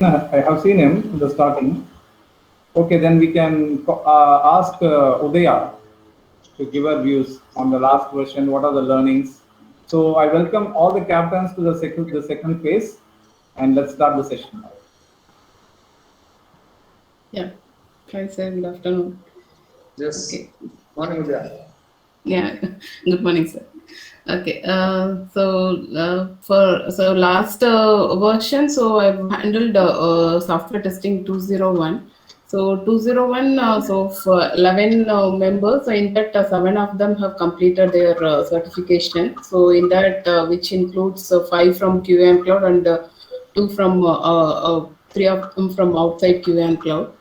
I have seen him in the starting. Okay, then we can ask Udaya to give her views on the last version. What are the learnings? So I welcome all the captains to the second phase, and let's start the session now. Yeah. Hi, sir. Good afternoon. Yes. Okay. Morning, Udaya. Yeah. Good morning, sir. Okay. So last version, so I've handled software testing 201. So 201, so for 11 members, so in that 7 of them have completed their certification. So in that, which includes 5 from QM Cloud and 2 from 3 of them from outside QM Cloud.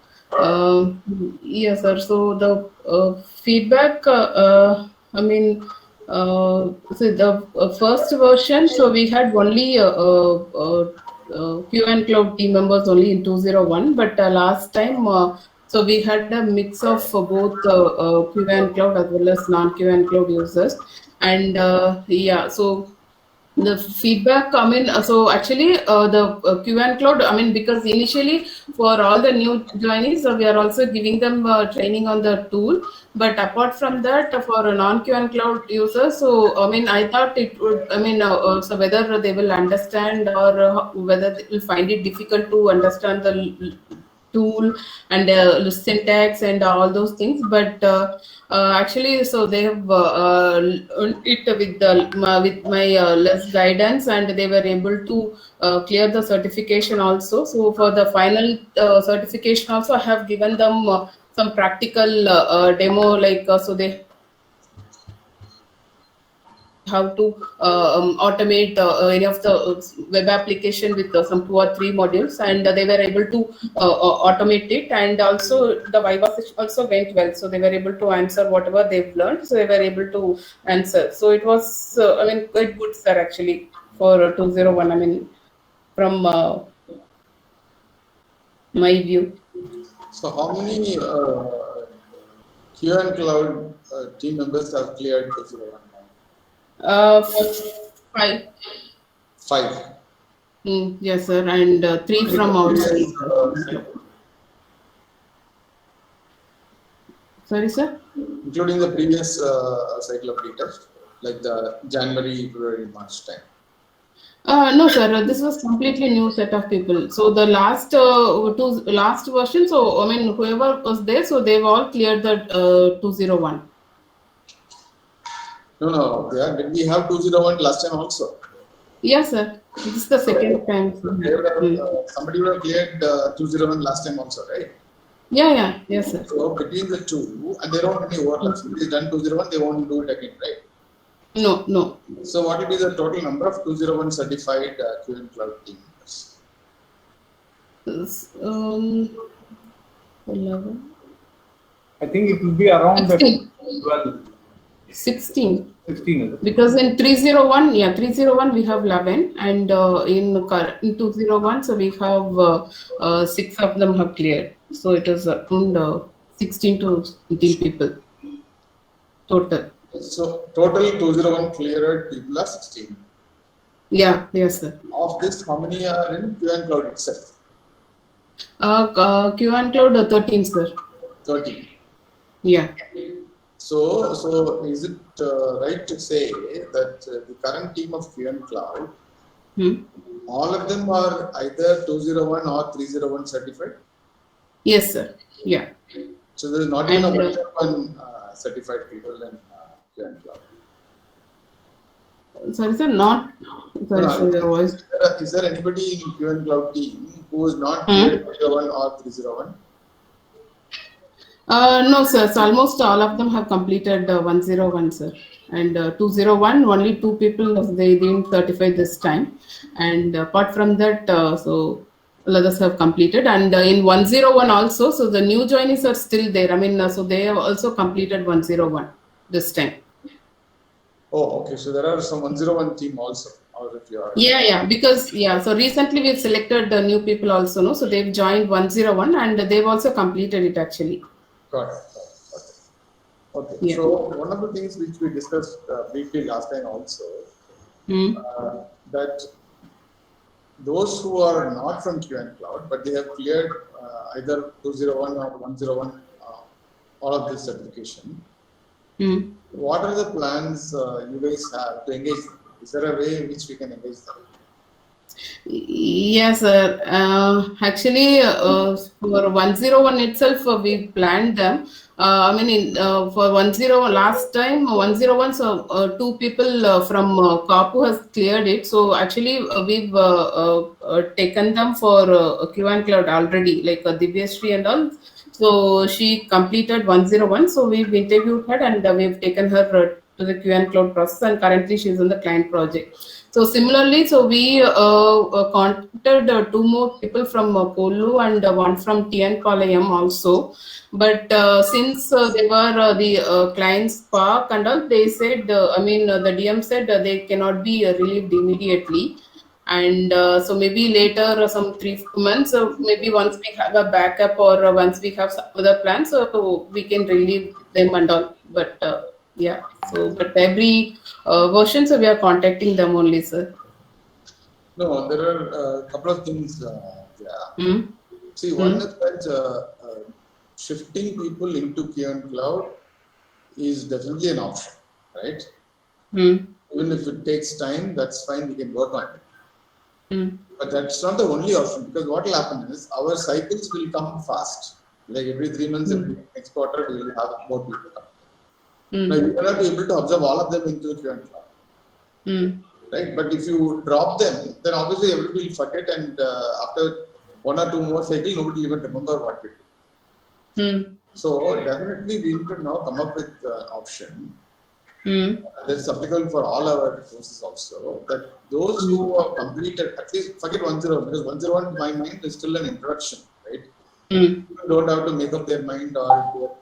Yes, sir. So the feedback, I mean, so the first version, so we had only Q and Cloud team members only in 201, but last time, so we had a mix of both Q and Cloud as well as non Q and Cloud users, and yeah, so the feedback, I mean, so actually the Q and Cloud, I mean, because initially for all the new joinees, so we are also giving them training on the tool. But apart from that, for a non-Q and Cloud users, so I mean, I thought it would, I mean, so whether they will understand or whether they will find it difficult to understand the tool and syntax and all those things, but actually, so they have learned it with my less guidance, and they were able to clear the certification also. So for the final certification also, I have given them some practical demo, like so they how to automate any of the web application with some 2 or 3 modules, and they were able to automate it, and also the Viva session also went well, so they were able to answer whatever they've learned, so they were able to answer. So it was I mean, quite good, sir, actually, for 201, I mean, from my view. So, how many Q and Cloud team members have cleared 201 now? 5. 5. Yes, sir, and 3 from outside. Sorry, sir? Including the previous cycle of retest, like the January, February, March time. No, sir. This was completely new set of people. So the last last version. So I mean, whoever was there, so they've all cleared the 201. No. Did we have 201 last time also? Yes, sir. This is the second time. Somebody would have cleared 201 last time also, right? Yeah. Yes, sir. So between the two, and there aren't any overlaps. If they done 201, they won't do it again, right? No. So what will be the total number of 201 certified Q and Cloud team members? 11. I think it will be around 16. 12. 16. 16. Because in 301, 301 we have 11, and in 201, so we have 6 of them have cleared. So it is around 16 to 17 people total. So total 201 cleared people are 16. Yeah, yes, sir. Of this, how many are in Q and Cloud itself? Q and Cloud 13, sir. 13. Yeah. So is it right to say that the current team of Q and Cloud, all of them are either 201 or 301 certified? Yes, sir. Yeah. So there is not even a 101 certified people in Q and Cloud. Sorry, sir. Not. Sorry, sir. Your voice. Is there anybody in Q and Cloud team who is not 201 or 301? No, sir. So almost all of them have completed 101, sir. And 201, only 2 people they didn't certify this time. And apart from that, so others have completed. And in 101 also, so the new joinees are still there. I mean, so they have also completed 101 this time. Oh, okay. So there are some 101 team also. Or if you are... Yeah. Because so recently we've selected the new people also, no? So they've joined 101 and they've also completed it actually. Got it. Okay. Yeah. So one of the things which we discussed briefly last time also, that those who are not from Q1 Cloud, but they have cleared either 201 or 101, all of this certification. What are the plans you guys have to engage them? Is there a way in which we can engage them? Yes, sir. Actually, for 101 itself, we planned them. For 101 last time, 101, so two people from Kapu has cleared it. So actually, we've taken them for Q1 Cloud already, like Divyashree and all. So she completed 101. So we've interviewed her and we've taken her to the Q1 Cloud process, and currently she's in the client project. So similarly, so we contacted two more people from Kolu and one from TN Palayam also. But since they were the client's park and all, they said, the DM said they cannot be relieved immediately. And so maybe later, some 3 months, maybe once we have a backup or once we have some other plans, so we can relieve them and all. But yeah, so but every version, so we are contacting them only, sir. No, there are a couple of things. See, one is that shifting people into Q1 Cloud is definitely an option, right? Even if it takes time, that's fine, we can work on it. But that's not the only option, because what will happen is our cycles will come fast. Like every 3 months, every next quarter, we will have more people come. Now, you cannot be able to observe all of them into Q1 Cloud. Right? But if you drop them, then obviously everybody will forget, and after 1 or 2 more cycles, nobody will even remember what we did. So definitely we need to now come up with an option that's applicable for all our courses also, that those who have completed, at least forget 101, because 101 in my mind is still an introduction, right? People don't have to make up their mind or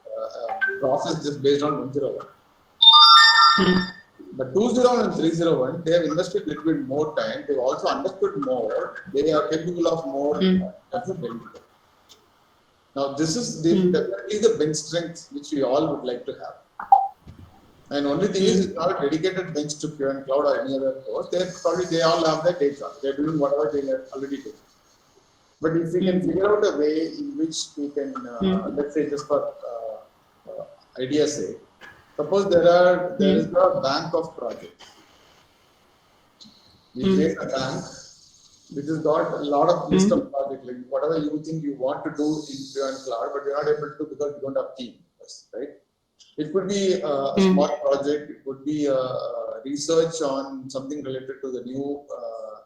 process just based on 101. But 201 and 301, they have invested a little bit more time. They've also understood more. They are capable of more. Now, this is definitely the bench strength which we all would like to have. And only thing is, it's not a dedicated bench to Q1 Cloud or any other course. They all have their day job. They're doing whatever they are already doing. But if we can figure out a way in which we can, let's say, just for idea's sake, suppose there is a bank of projects. We create a bank which has got a lot of list of projects, like whatever you think you want to do in Q1 Cloud, but you're not able to because you don't have team, right? It could be a small project, it could be research on something related to the new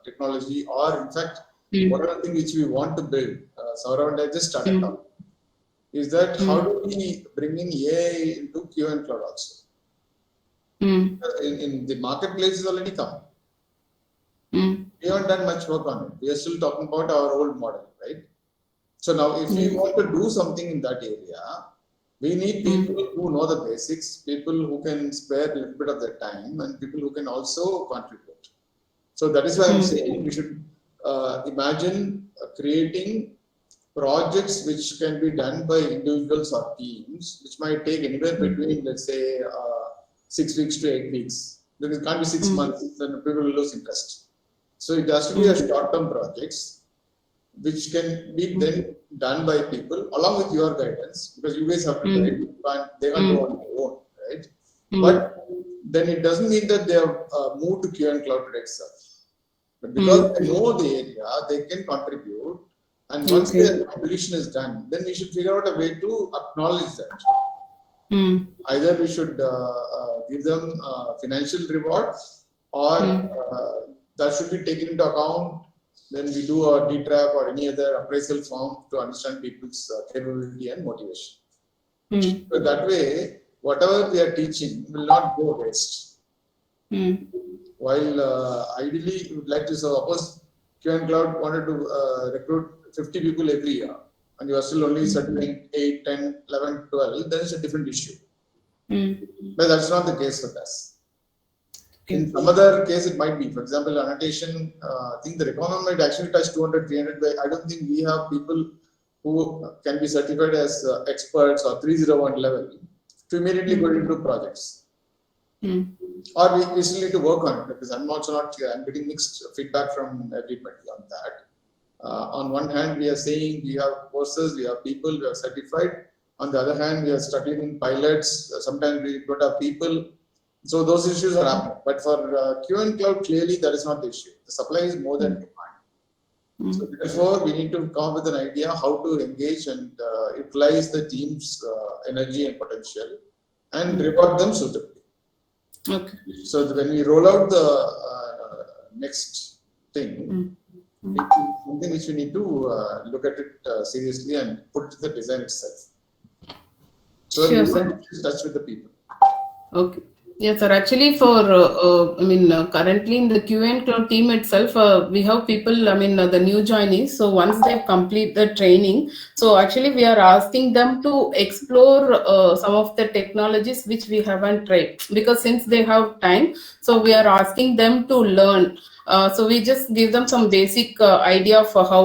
technology, or in fact, whatever thing which we want to build. Saurav, I just started talking. Is that how do we bring in AI into Q1 Cloud also? In the marketplace is already come. We haven't done much work on it. We are still talking about our old model, right? So now if we want to do something in that area, we need people who know the basics, people who can spare a little bit of their time, and people who can also contribute. So that is why I'm saying we should imagine creating projects which can be done by individuals or teams, which might take anywhere between, let's say, 6 weeks to 8 weeks. Then it can't be 6 months, then people will lose interest. So it has to be a short-term projects, which can be then done by people along with your guidance, because you guys have to guide, they can't do on their own, right? But then it doesn't mean that they have moved to Q1 Cloud itself. But because they know the area, they can contribute. And once their completion is done, then we should figure out a way to acknowledge that. Either we should give them financial rewards, or that should be taken into account. Then we do a DTRAP or any other appraisal form to understand people's capability and motivation. So that way, whatever we are teaching will not go waste. While ideally, we would like to suppose Q1 Cloud wanted to recruit 50 people every year, and you are still only certifying 8, 10, 11, 12, then it's a different issue. But that's not the case with us. In some other case, it might be. For example, annotation, I think the requirement might actually touch 200, 300, but I don't think we have people who can be certified as experts or 301 level to immediately go into projects. Or we still need to work on it, because I'm also not, I'm getting mixed feedback from everybody on that. On one hand, we are saying we have courses, we have people, we are certified. On the other hand, we are struggling in pilots. Sometimes we don't have people. So those issues are happening. But for Q1 Cloud, clearly that is not the issue. The supply is more than demand. So therefore, we need to come up with an idea how to engage and utilize the team's energy and potential and reward them suitably. Okay. So when we roll out the next thing, it's something which we need to look at it seriously and put the design itself. So Sure, we sir. want to touch with the people. Okay. Yes, sir. Actually, for currently in the Q&A Cloud team itself, we have people. The new joinees. So once they complete the training, so actually we are asking them to explore some of the technologies which we haven't tried, because since they have time, so we are asking them to learn. So we just give them some basic idea for how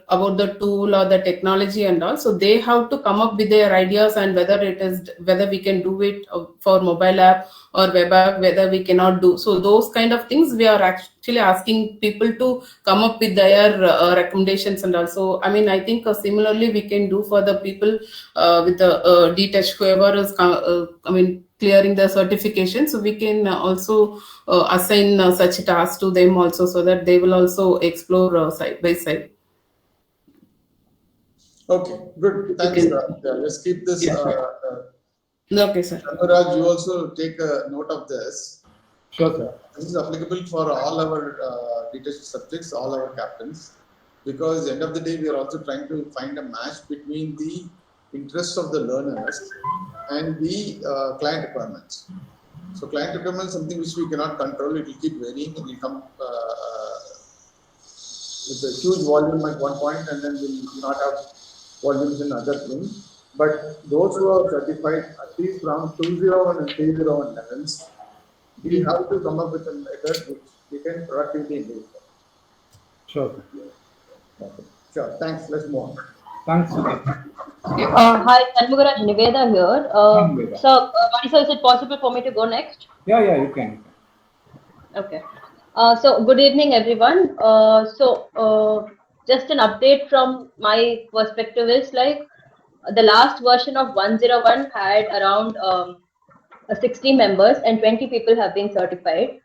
about the tool or the technology and all. So they have to come up with their ideas, and whether we can do it for mobile app or web app, whether we cannot do. So those kind of things we are actually asking people to come up with their recommendations. And also, I think similarly we can do for the people with the Dtouch, whoever is clearing the certification. So we can also assign such tasks to them also, so that they will also explore side by side. Okay, good. Thanks. Let's keep this. Okay, sir. Raj, you also take a note of this. Sure, sir. This is applicable for all our Dtouch subjects, all our captains, because at the end of the day, we are also trying to find a match between the interests of the learners and the client requirements. So client requirements is something which we cannot control. It will keep varying. It will come with a huge volume at one point, and then we'll not have volumes in other things. But those who are certified, at least from 201 and 301 levels, we have to come up with a method which we can productively engage them. Sure. Okay. Sure. Thanks. Let's move on. Thanks. Hi, Shanmugaraj, Niveda here. So, is it possible for me to go next? Yeah, you can. Okay. So, good evening, everyone. Just an update from my perspective is like the last version of 101 had around 60 members and 20 people have been certified.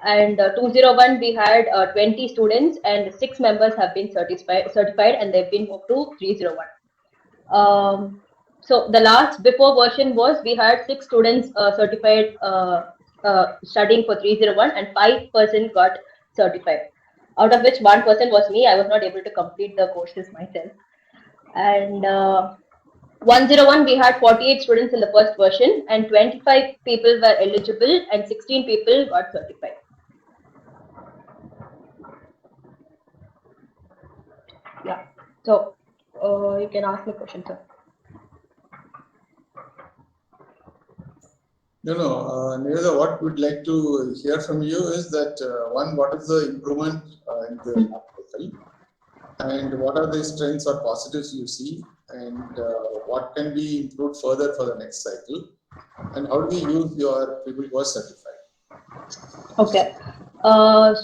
And 201 we had 20 students and 6 members have been certified and they've been moved to 301. So the last before version was we had 6 students certified studying for 301 and 5% got certified, out of which 1% was me. I was not able to complete the courses myself. And 101 we had 48 students in the first version and 25 people were eligible and 16 people got certified. Yeah, so you can ask me questions, sir. Niveda, what we'd like to hear from you is that one, what is the improvement in the portal, and what are the strengths or positives you see, and what can be improved further for the next cycle, and how do we use your people who are certified? Okay.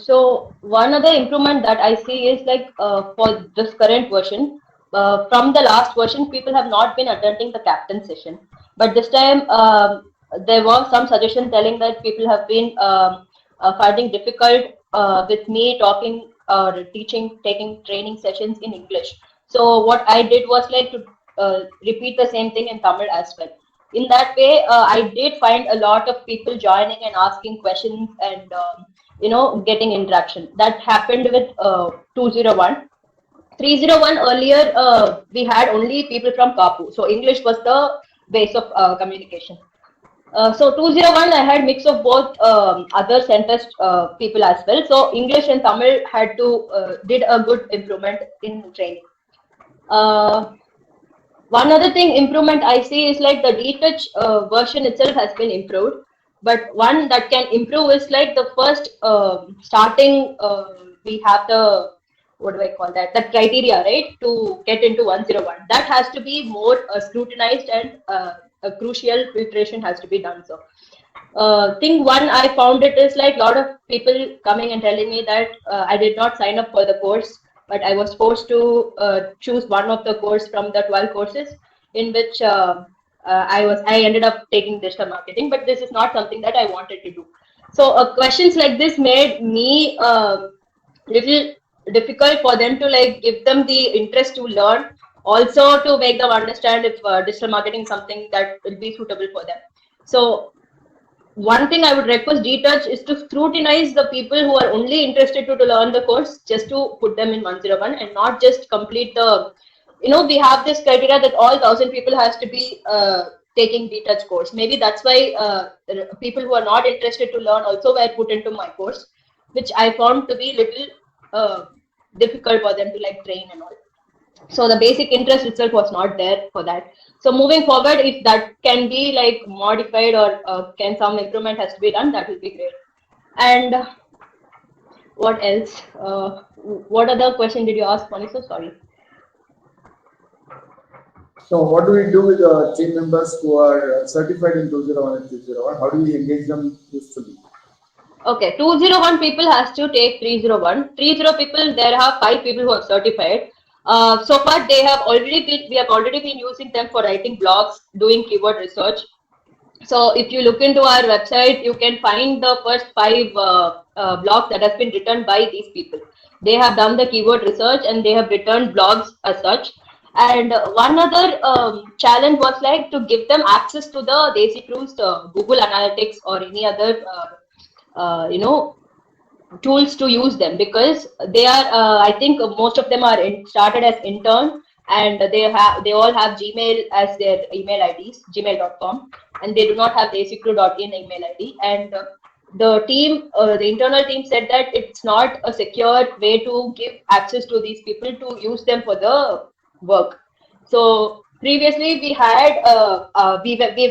So one other improvement that I see is like for this current version, from the last version, people have not been attending the captain session. But this time, there was some suggestion telling that people have been finding difficult with me talking or teaching, taking training sessions in English. So what I did was like to repeat the same thing in Tamil as well. In that way, I did find a lot of people joining and asking questions and getting interaction. That happened with 201. 301 earlier, we had only people from Kapu, so English was the base of communication. So 201, I had mix of both other centers people as well. So English and Tamil had to did a good improvement in training. One other thing improvement I see is like the Dtouch version itself has been improved, but one that can improve is like the first starting. We have the, what do I call that? The criteria, right, to get into 101. That has to be more scrutinized and a crucial filtration has to be done. So, thing one I found it is like a lot of people coming and telling me that I did not sign up for the course, but I was forced to choose one of the course from the 12 courses in which I ended up taking digital marketing, but this is not something that I wanted to do. So questions like this made me little difficult for them to like give them the interest to learn, also to make them understand if digital marketing is something that will be suitable for them. So one thing I would request Dtouch is to scrutinize the people who are only interested to learn the course, just to put them in 101 and not just complete the, we have this criteria that all 1,000 people has to be taking Dtouch course. Maybe that's why people who are not interested to learn also were put into my course, which I found to be little difficult for them to like train and all. So the basic interest itself was not there for that. So moving forward, if that can be like modified or can some improvement has to be done, that will be great. And what else? What other question did you ask, Manisha? Sorry. So what do we do with the team members who are certified in 201 and 301? How do we engage them usefully? Okay, 201 people has to take 301. 30 people, there are 5 people who are certified. So far, we have already been using them for writing blogs, doing keyword research. So if you look into our website, you can find the first 5 blogs that have been written by these people. They have done the keyword research and they have written blogs as such. And one other challenge was like to give them access to the Desi Crew's Google Analytics or any other, tools to use them, because they are I think most of them are started as intern, and they all have Gmail as their email IDs, gmail.com, and they do not have asicrew.in email ID. And the internal team said that it's not a secure way to give access to these people to use them for the work. So previously we've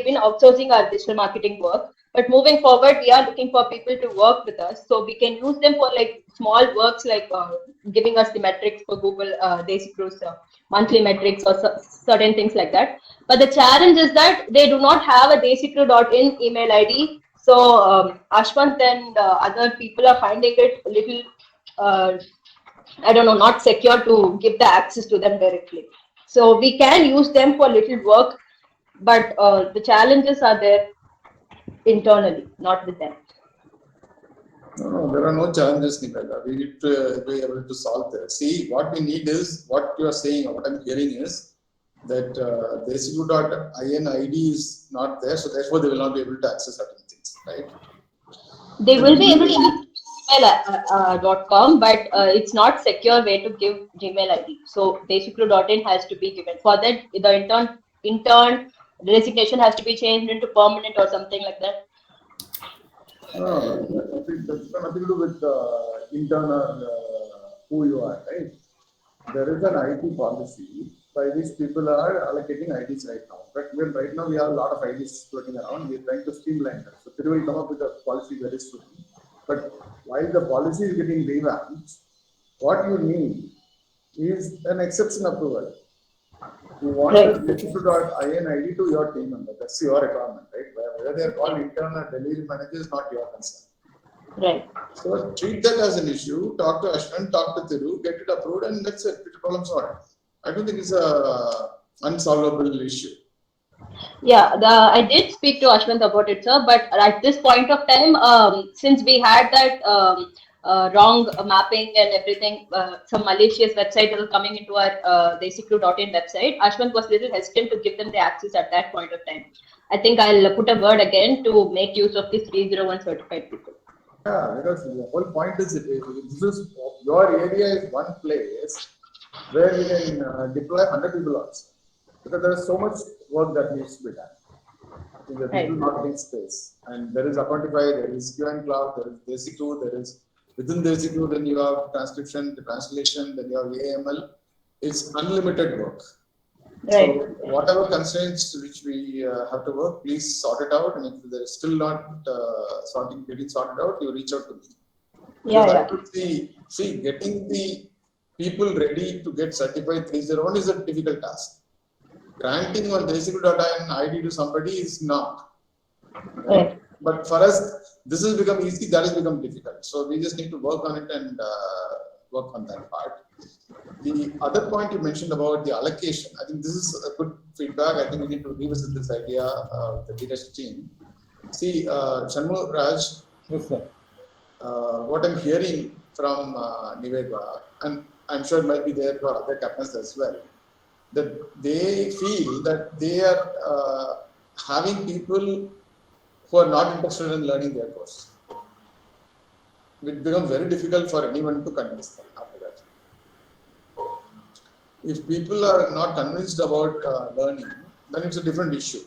been outsourcing our digital marketing work, but moving forward, we are looking for people to work with us, so we can use them for like small works, like giving us the metrics for Google Desi Crew's monthly metrics or certain things like that. But the challenge is that they do not have a desicrew.in email ID. So Ashwant and other people are finding it a little, I don't know, not secure to give the access to them directly. So we can use them for little work, but the challenges are there internally, not with them. No, there are no challenges, Nicola. We need to be able to solve that. See, what we need is what you are saying, what I'm hearing is that desicrew.in ID is not there, so therefore they will not be able to access certain things, right? They will be able to access gmail.com, but it's not secure way to give Gmail ID. So desicrew.in has to be given. For that, the intern designation has to be changed into permanent or something like that. No, that's got nothing to do with internal who you are, right? There is an IT policy by which people are allocating IDs right now. But even right now we have a lot of IDs floating around. We are trying to streamline that. So they will come up with a policy very soon. But while the policy is getting revamped, what you need is an exception approval. You want a desicrew.in ID to your team member. That's your requirement, right? Whether they are called internal delivery manager is not your concern. Right. So treat that as an issue. Talk to Ashwin, talk to Thiru, get it approved, and that's it. The problem solved. I don't think it's a unsolvable issue. Yeah, I did speak to Ashwant about it, sir. But at this point of time, since we had that wrong mapping and everything, some malicious website was coming into our desicrew.in website, Ashwant was a little hesitant to give them the access at that point of time. I think I'll put a word again to make use of these 301 certified people. Yeah, because the whole point is your area is one place where you can deploy 100 people also. Because there is so much work that needs to be done in the digital marketing space. And there is Accountify, there is Q1 Cloud, there is Desicrew, there is within Desicrew, then you have transcription, the translation, then you have AML. It's unlimited work. Right. So whatever constraints which we have to work, please sort it out. And if there is still not getting sorted out, you reach out to me. Yeah, I could see getting the people ready to get certified 301 is a difficult task. Granting on desicrew.in ID to somebody is not. Right. But for us, this has become easy, that has become difficult. So we just need to work on it and work on that part. The other point you mentioned about the allocation, I think this is a good feedback. I think we need to revisit this idea of the Dtouch team. See, Shanmu Raj, yes, sir. What I'm hearing from Niveda, and I'm sure it might be there for other captains as well, that they feel that they are having people who are not interested in learning their course. It becomes very difficult for anyone to convince them after that. If people are not convinced about learning, then it's a different issue.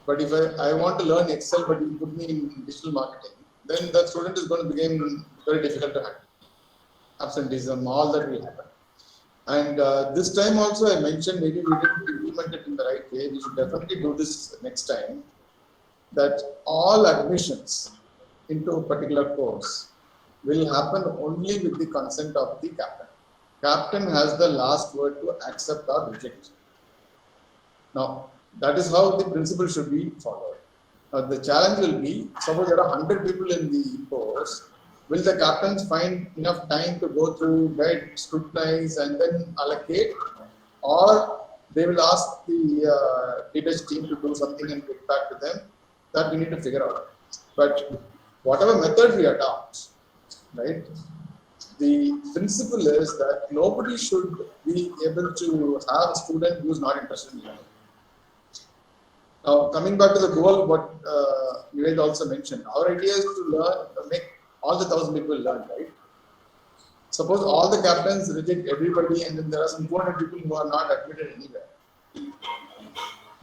But if I want to learn Excel, but you put me in digital marketing, then the student is going to become very difficult to handle. Absenteeism, all that will happen. And this time also I mentioned, maybe we didn't implement it in the right way. We should definitely do this next time, that all admissions into a particular course will happen only with the consent of the captain. Captain has the last word to accept or reject. Now, that is how the principle should be followed. Now, the challenge will be, suppose there are 100 people in the course, will the captains find enough time to go through, guide, scrutinize, and then allocate? Or they will ask the Dtouch team to do something and get back to them? That we need to figure out. But whatever method we adopt, right, the principle is that nobody should be able to have a student who is not interested in learning. Now, coming back to the goal, what Nived also mentioned, our idea is to learn, make all the 1,000 people learn, right? Suppose all the captains reject everybody, and then there are some 200 people who are not admitted anywhere.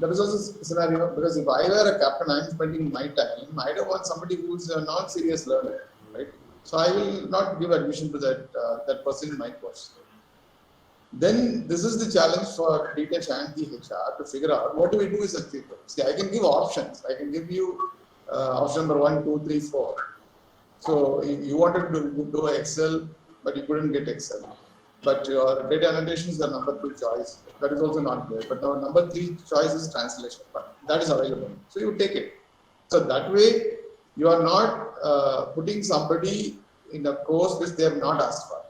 That is also a scenario, because if I were a captain, I am spending my time, I don't want somebody who is a non-serious learner, right? So I will not give admission to that person in my course. Then this is the challenge for Dtouch and the HR to figure out what do we do with such people. See, I can give options. I can give you option number 1, 2, 3, 4. So you wanted to do Excel, but you couldn't get Excel. But your data annotation is the number 2 choice. That is also not there. But our number 3 choice is translation. But that is available. So you take it. So that way, you are not putting somebody in a course which they have not asked for.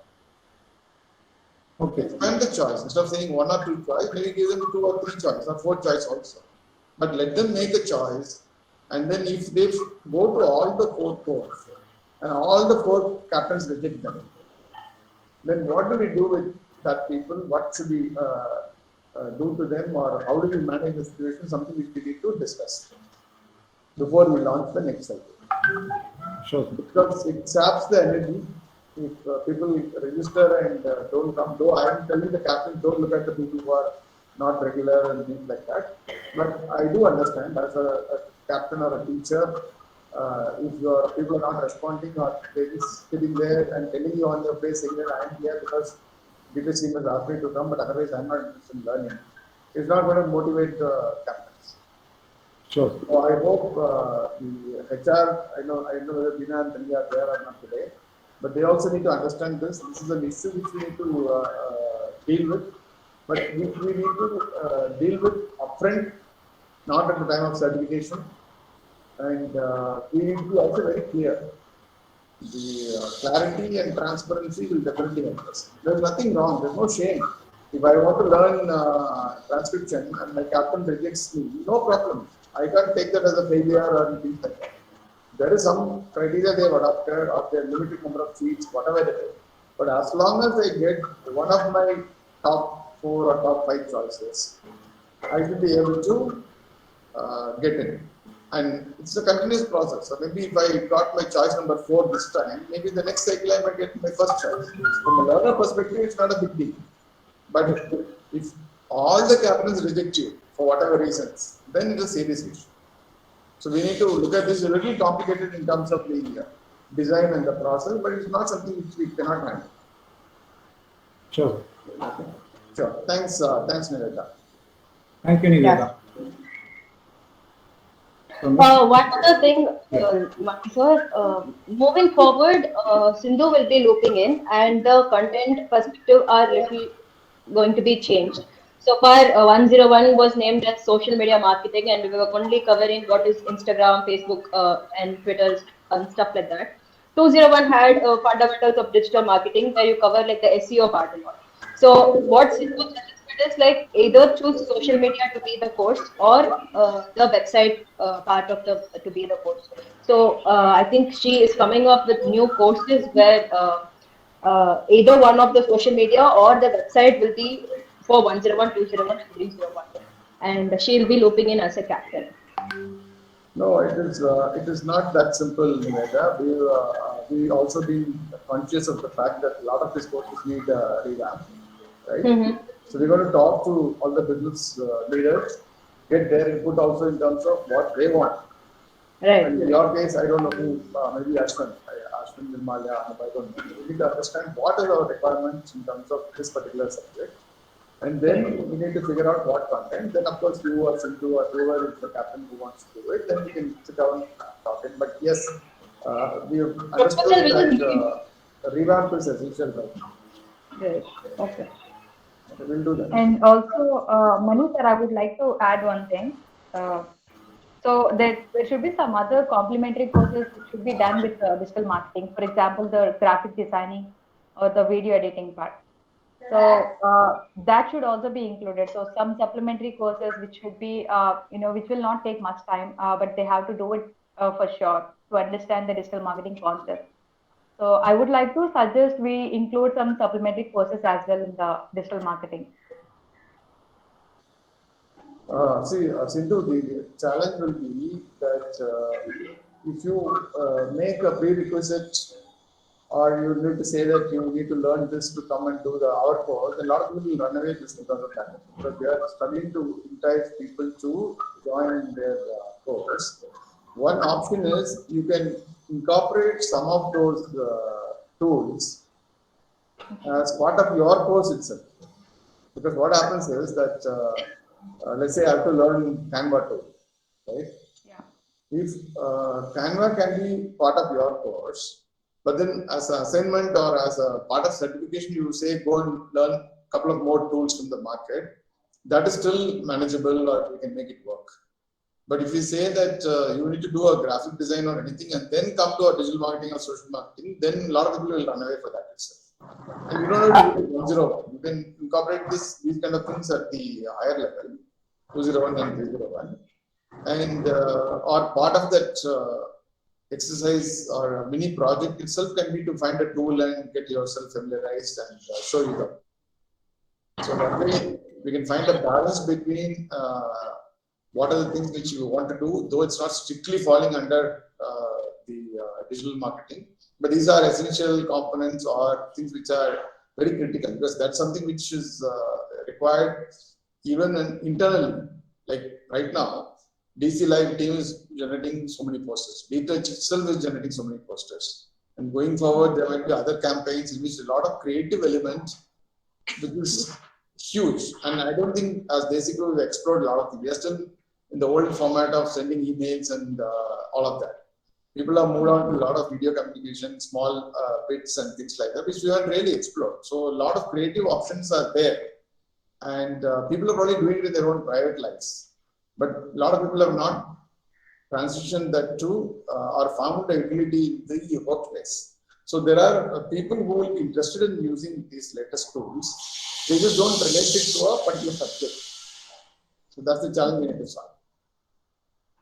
Okay, find the choice. Instead of saying 1 or 2 choice, maybe give them 2 or 3 choices or 4 choice also. But let them make a choice, and then if they go to all the 4 courses and all the 4 captains reject them, then what do we do with that people? What should we do to them, or how do we manage the situation? Something which we need to discuss before we launch the next cycle. Sure. Because it saps the energy. If people register and don't come, though I am telling the captains don't look at the people who are not regular and things like that. But I do understand as a captain or a teacher, if your people are not responding or they just sitting there and telling you on your face saying that I am here because Dtouch team has asked me to come, but otherwise I am not interested in learning, it's not going to motivate the captains. Sure. So I hope the HR, I know whether Dina and Tanya are there or not today, but they also need to understand this. This is an issue which we need to deal with, but which we need to deal with upfront, not at the time of certification. And we need to be also very clear. The clarity and transparency will definitely help us. There's nothing wrong, there's no shame. If I want to learn transcription and my captain rejects me, no problem. I can't take that as a failure or anything like that. There is some criteria they have adopted, or their limited number of seats, whatever it is. But as long as I get one of my top 4 or top 5 choices, I should be able to get in. And it's a continuous process. So maybe if I got my choice number 4 this time, maybe the next cycle I might get my first choice. From a learner perspective, it's not a big deal. But if all the captains reject you for whatever reasons, then it's a serious issue. So we need to look at this. A little complicated in terms of the design and the process, but it's not something which we cannot handle. Sure. Okay. Sure. Thanks, Niveda. Thank you, Niveda. One other thing, sir, moving forward, Sindhu will be looping in, and the content perspective are little going to be changed. So far, 101 was named as social media marketing, and we were only covering what is Instagram, Facebook, and Twitter and stuff like that. 201 had fundamentals of digital marketing, where you cover like the SEO part a lot. So what Sindhu suggested is like either choose social media to be the course or the website part of the to be the course. So I think she is coming up with new courses where either one of the social media or the website will be for 101, 201, and 301. And she'll be looping in as a captain. No, it is not that simple, Niveda. We also been conscious of the fact that a lot of these courses need revamp, right? So we're going to talk to all the business leaders, get their input also in terms of what they want. Right. And in your case, I don't know who, maybe Ashwin Nirmalya, I don't know. We need to understand what are our requirements in terms of this particular subject. And then we need to figure out what content. Then, of course, you or Sindhu or whoever is the captain who wants to do it, then we can sit down and talk it. But yes, we have understood that revamp is essential right now. Right. Okay. We'll do that. And also, Manu sir, I would like to add one thing. So there should be some other complementary courses which should be done with digital marketing. For example, the graphic designing or the video editing part. So that should also be included. So some supplementary courses which should be, which will not take much time, but they have to do it for sure to understand the digital marketing concept. So I would like to suggest we include some supplementary courses as well in the digital marketing. Sindhu, the challenge will be that if you make a prerequisite or you need to say that you need to learn this to come and do our course, a lot of people will run away just because of that. Because they are struggling to entice people to join their course. One option is you can incorporate some of those tools as part of your course itself. Because what happens is that, let's say I have to learn Canva tool, right? Yeah. If Canva can be part of your course, but then as an assignment or as a part of certification, you say go and learn a couple of more tools from the market, that is still manageable or we can make it work. But if you say that you need to do a graphic design or anything and then come to a digital marketing or social marketing, then a lot of people will run away for that itself. And you don't have to do it 101. You can incorporate these kind of things at the higher level, 201 and 301. And or part of that exercise or a mini project itself can be to find a tool and get yourself familiarized and show you them. So that way we can find a balance between what are the things which you want to do, though it's not strictly falling under the digital marketing, but these are essential components or things which are very critical because that's something which is required even internally. Like right now, DC Live team is generating so many posters. Dtouch itself is generating so many posters. And going forward, there might be other campaigns in which a lot of creative element, which is huge. And I don't think as Desico we've explored a lot of things. We are still in the old format of sending emails and all of that. People have moved on to a lot of video communication, small bits and things like that, which we haven't really explored. So a lot of creative options are there. And people are probably doing it in their own private lives. But a lot of people have not transitioned that to or found a utility in the workplace. So there are people who will be interested in using these latest tools. They just don't relate it to a particular subject. So that's the challenge we need to solve.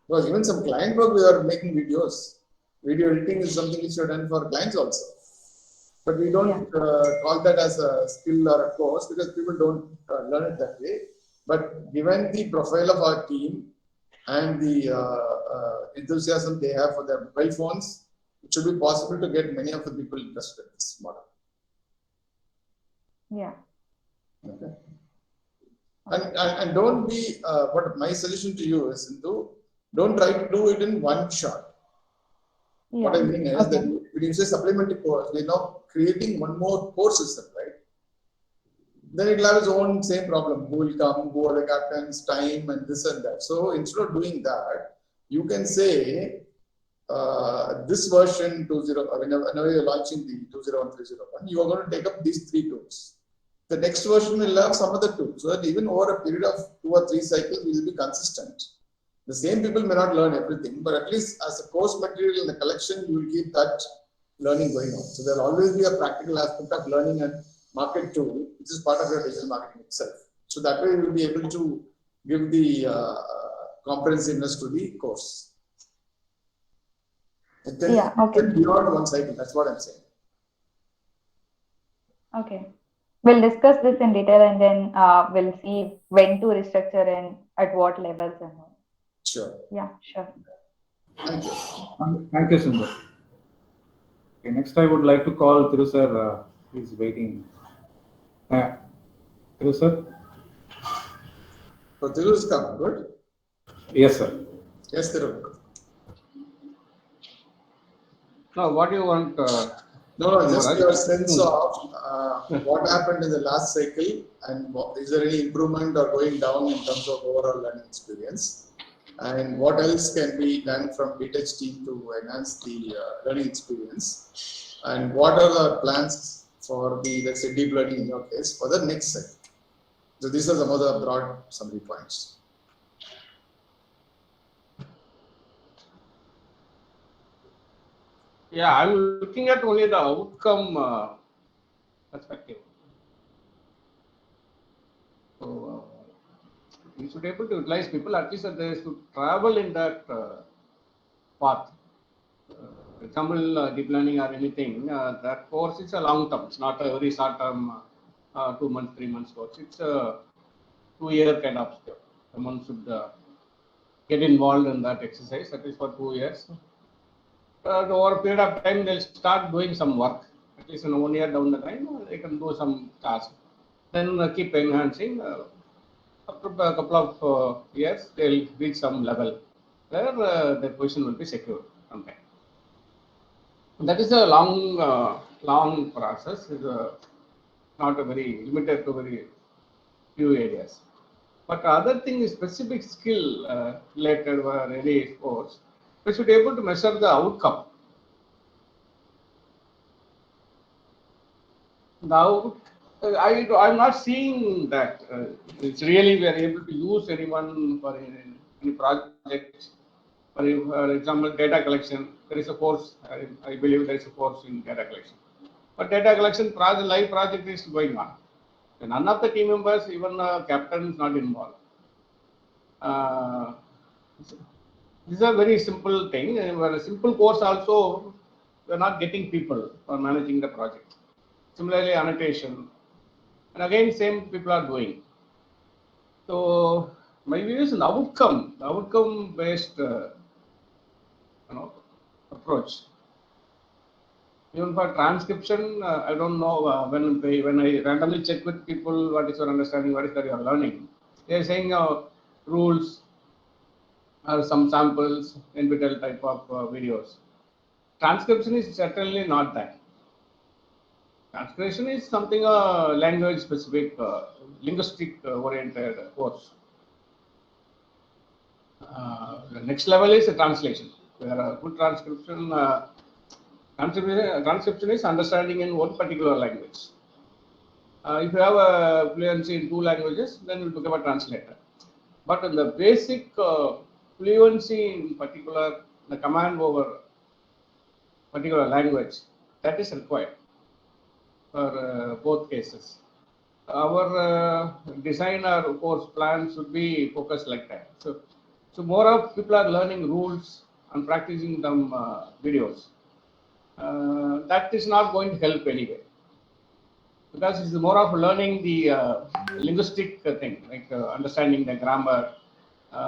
Because even some client work, we are making videos. Video editing is something which we have done for clients also. But we don't call that as a skill or a course because people don't learn it that way. But given the profile of our team and the enthusiasm they have for their mobile phones, it should be possible to get many of the people interested in this model. Yeah. Okay. And don't be, what my suggestion to you is, Sindhu, don't try to do it in one shot. Yeah. What I mean is that when you say supplementary course, we're now creating one more course system, right? Then it will have its own same problem. Who will come, who are the captains, time, and this and that. So instead of doing that, you can say this version 20, whenever you're launching the 201, 301, you are going to take up these three tools. the next version will have some other tool, so that even over a period of 2 or 3 cycles, we will be consistent. The same people may not learn everything, but at least as a course material in the collection, you will keep that learning going on. So there will always be a practical aspect of learning and market tool, which is part of your digital marketing itself. So that way, you will be able to give the comprehensiveness to the course. Yeah, okay. Beyond one cycle, that's what I'm saying. Okay. We'll discuss this in detail and then we'll see when to restructure and at what levels and all. Sure. Yeah, sure. Thank you. Thank you, Sundar. Okay, next I would like to call Thiru sir. He's waiting. Thiru sir? So Thiru is come, good? Yes, sir. Yes, Thiru. Now, what do you want? No, just your sense of what happened in the last cycle and is there any improvement or going down in terms of overall learning experience? And what else can be done from Dtouch team to enhance the learning experience? And what are the plans for the, let's say, deep learning in your case for the next cycle? So these are some of the broad summary points. Yeah, I'm looking at only the outcome perspective. So we should be able to utilize people, at least that they should travel in that path. For example, deep learning or anything, that course is a long term. It's not a very short term, 2 months, 3 months course. It's a 2-year kind of stuff. Someone should get involved in that exercise, at least for 2 years. Over a period of time, they'll start doing some work. At least in 1 year down the line, they can do some tasks. Then keep enhancing. After a couple of years, they'll reach some level where their position will be secure sometime. That is a long process. It's not a very limited to very few areas. But other thing is specific skill related or any sports, we should be able to measure the outcome. Now, I'm not seeing that. It's really we are able to use anyone for any project. For example, data collection. There is a course. I believe there is a course in data collection. But data collection live project is going on. None of the team members, even the captain, is not involved. This is a very simple thing. A simple course also, we are not getting people for managing the project. Similarly, annotation, and again, same people are doing. So my view is an outcome-based, approach. Even for transcription, I don't know when I randomly check with people, what is your understanding, what is that you are learning. They are saying rules or some samples, NPTEL type of videos. Transcription is certainly not that. Transcription is something language specific, linguistic oriented course. The next level is a translation, where a good transcription is understanding in one particular language. If you have a fluency in 2 languages, then you become a translator. But in the basic fluency in particular, the command over particular language, that is required for both cases. Our design or course plan should be focused like that. So more of people are learning rules and practicing them videos. That is not going to help anyway, because it's more of learning the linguistic thing, like understanding the grammar,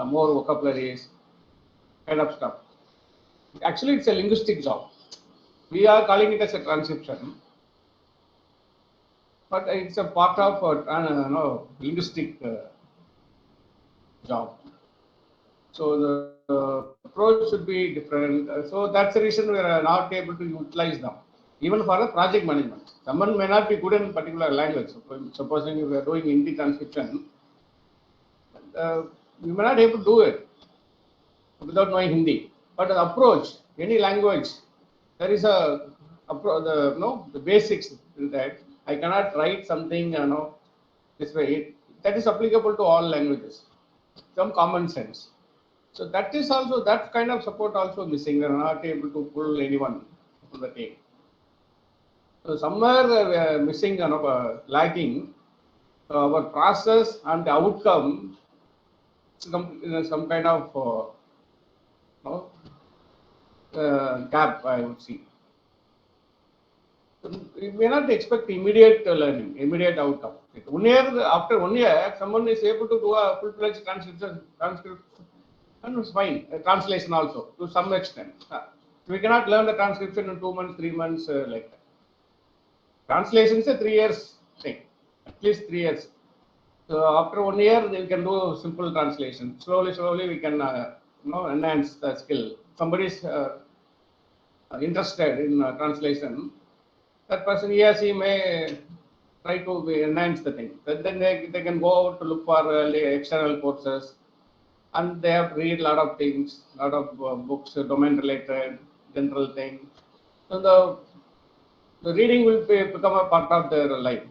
more vocabularies, kind of stuff. Actually, it's a linguistic job. We are calling it as a transcription, but it's a part of linguistic job. So the approach should be different. So that's the reason we are not able to utilize them, even for a project management. Someone may not be good in particular language. Supposing we are doing Hindi transcription, you may not able to do it without knowing Hindi. But the approach, any language, there is the basics in that. I cannot write something this way. That is applicable to all languages. Some common sense. So that is also, that kind of support also missing. We are not able to pull anyone from the team. So somewhere we are missing, lacking. Our process and the outcome, some kind of gap, I would see. We may not expect immediate learning, immediate outcome. 1 year, after 1 year, someone is able to do a full-fledged transcription, and it's fine. Translation also, to some extent. We cannot learn the transcription in 2 months, 3 months, like that. Translation is a 3 years thing, at least 3 years. So after 1 year, we can do simple translation. Slowly, we can enhance the skill. Somebody is interested in translation. That person, he may try to enhance the thing. Then they can go out to look for external courses, and they have to read a lot of things, a lot of books, domain related, general things. So the reading will become a part of their life.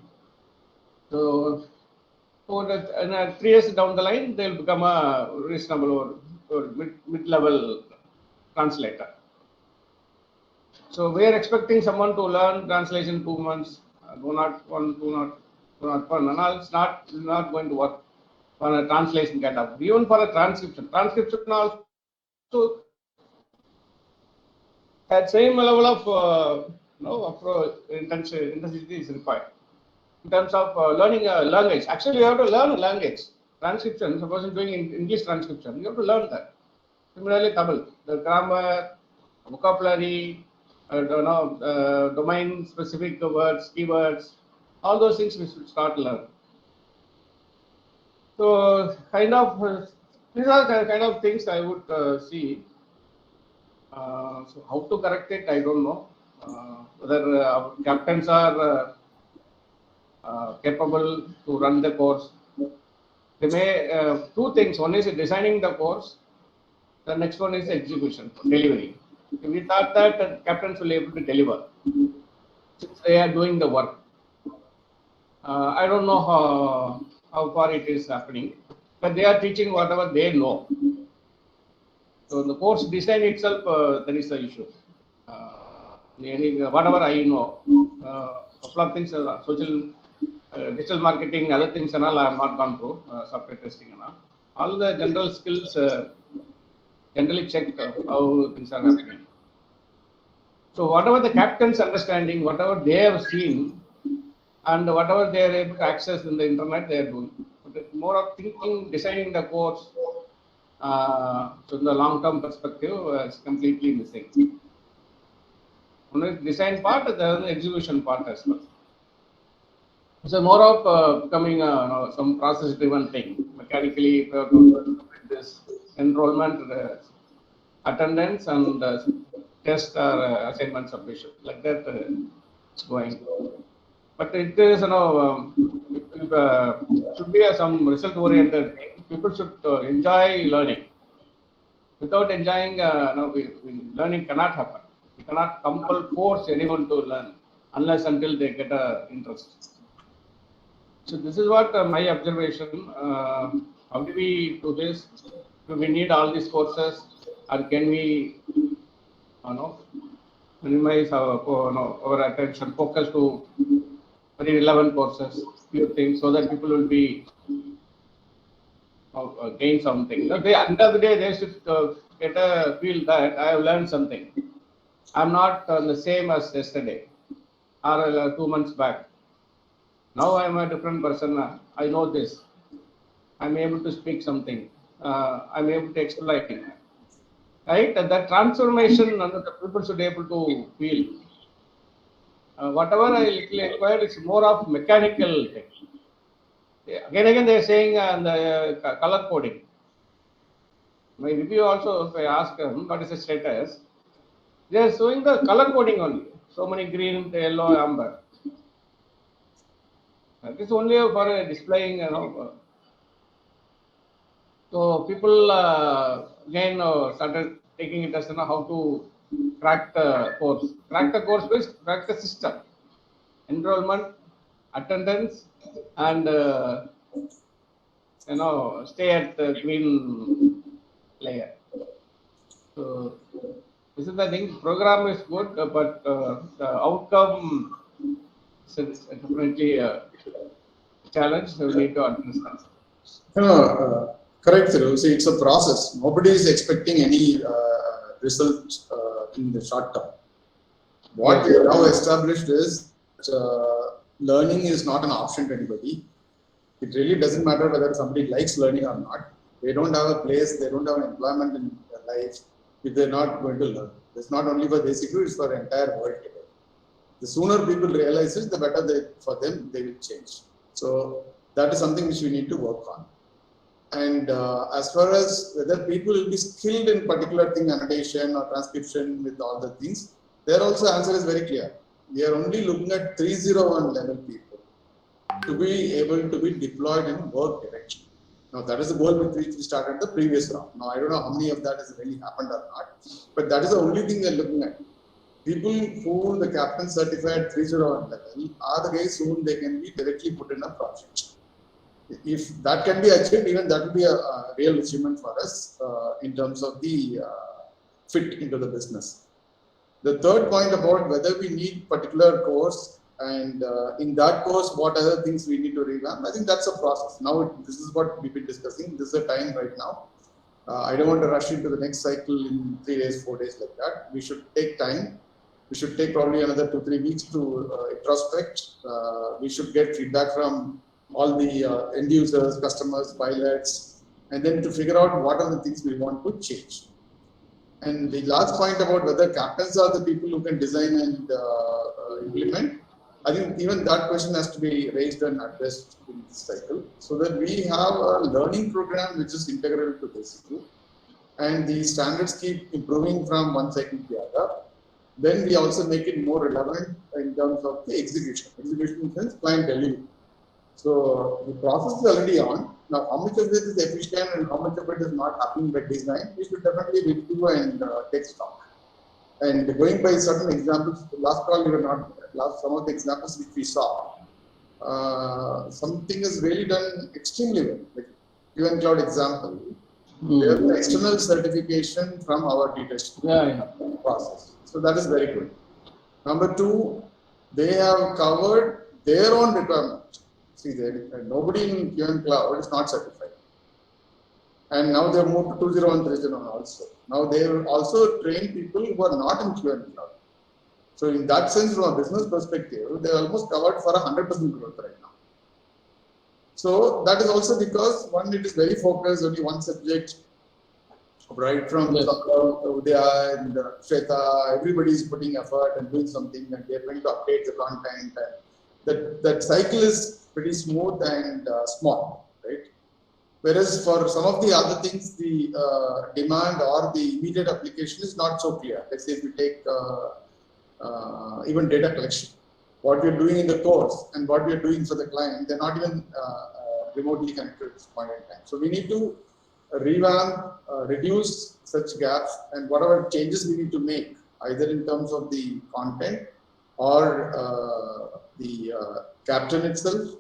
So in 3 years down the line, they'll become a reasonable or mid-level translator. So we are expecting someone to learn translation 2 months, do not one, and it's not going to work for a translation kind of. Even for a transcription also at same level of intensity is required in terms of learning a language. Actually, you have to learn a language. Transcription, suppose you're doing English transcription, you have to learn that. Similarly, Tamil, the grammar, vocabulary, domain-specific words, keywords, all those things we should start learning. So, these are the kind of things I would see. So, how to correct it, I don't know. Whether our captains are capable to run the course. They may, two things. One is designing the course. The next one is execution, delivery. We thought that captains will be able to deliver since they are doing the work. I don't know how far it is happening, but they are teaching whatever they know. So the course design itself, there is an issue. Whatever I know, couple of things, social, digital marketing, other things and all, I have not gone through, software testing and all the general skills. Generally check how things are happening. So whatever the captain's understanding, whatever they have seen, and whatever they are able to access in the internet, they are doing. But more of thinking, designing the course, so in the long-term perspective, is completely missing. One is design part, the other execution part as well. So more of becoming some process-driven thing. Mechanically, this enrollment, attendance, and test or assignment submission, like that it's going. But it is, should be some result-oriented thing. People should enjoy learning. Without enjoying, learning cannot happen. You cannot force anyone to learn unless until they get an interest. So this is what my observation. How do we do this? Do we need all these courses, or can we, minimize our attention, focus to very relevant courses, few things, so that people will be gain something. At the end of the day, they should get a feel that I have learned something. I'm not the same as yesterday or 2 months back. Now I am a different person. I know this. I'm able to speak something. I'm able to explain. Right? That transformation, the people should be able to feel. Whatever I required is more of mechanical thing. Again, they are saying the color coding. My review also, if I ask them what is the status, they are showing the color coding only. So many green, yellow, amber. That is only for displaying, So people again started taking it as how to crack the course. Crack the course means crack the system. Enrollment, attendance and stay at the green layer. So this is the thing. Program is good, but the outcome is definitely a challenge. So we need to address that. Correct, Thiru. See, it's a process. Nobody is expecting any result in the short term. What we have now established is learning is not an option to anybody. It really doesn't matter whether somebody likes learning or not. They don't have a place, they don't have an employment in their life if they're not going to learn. It's not only for basic, it's for the entire world today. The sooner people realize it, the better for them they will change. So that is something which we need to work on. And as far as whether people will be skilled in particular thing, annotation or transcription with all the things, there also answer is very clear. We are only looking at 301 level people to be able to be deployed in work direction. Now that is the goal with which we started the previous round. Now I don't know how many of that has really happened or not, but that is the only thing we are looking at. People who the captain certified 301 level are the guys whom they can be directly put in a project. If that can be achieved, even that will be a real achievement for us in terms of the fit into the business. The third point about whether we need particular course and in that course what other things we need to revamp, I think that's a process. Now this is what we've been discussing. This is the time right now. I don't want to rush into the next cycle in 3 days, 4 days like that. We should take time. We should take probably another 2-3 weeks to introspect. We should get feedback from all the end users, customers, pilots, and then to figure out what are the things we want to change. And the last point about whether captains are the people who can design and implement, I think even that question has to be raised and addressed in this cycle, so that we have a learning program which is integral to this issue, and the standards keep improving from one cycle to the other. Then we also make it more relevant in terms of the execution. Execution means client delivery. So the process is already on. Now, how much of it is efficient and how much of it is not happening by design, we should definitely review and take stock. And going by certain examples, last call you were not, some of the examples which we saw, something is really done extremely well. Like Q1 Cloud example, there is external certification from our Dtouch process. So that is very good. Number two, they have covered their own requirement. See, nobody in Q1 Cloud is not certified. And now they have moved to 201, 301 also. Now they will also train people who are not in Q1 Cloud. So in that sense, from a business perspective, they are almost covered for 100% growth right now. So that is also because one, it is very focused, only one subject, right from Udaya and Shweta, everybody is putting effort and doing something, and they are going to update the content. And that cycle is pretty smooth and small, right? Whereas for some of the other things, the demand or the immediate application is not so clear. Let's say if we take even data collection, what we are doing in the course and what we are doing for the client, they're not even remotely connected at this point in time. So we need to revamp, reduce such gaps, and whatever changes we need to make, either in terms of the content or the captain itself,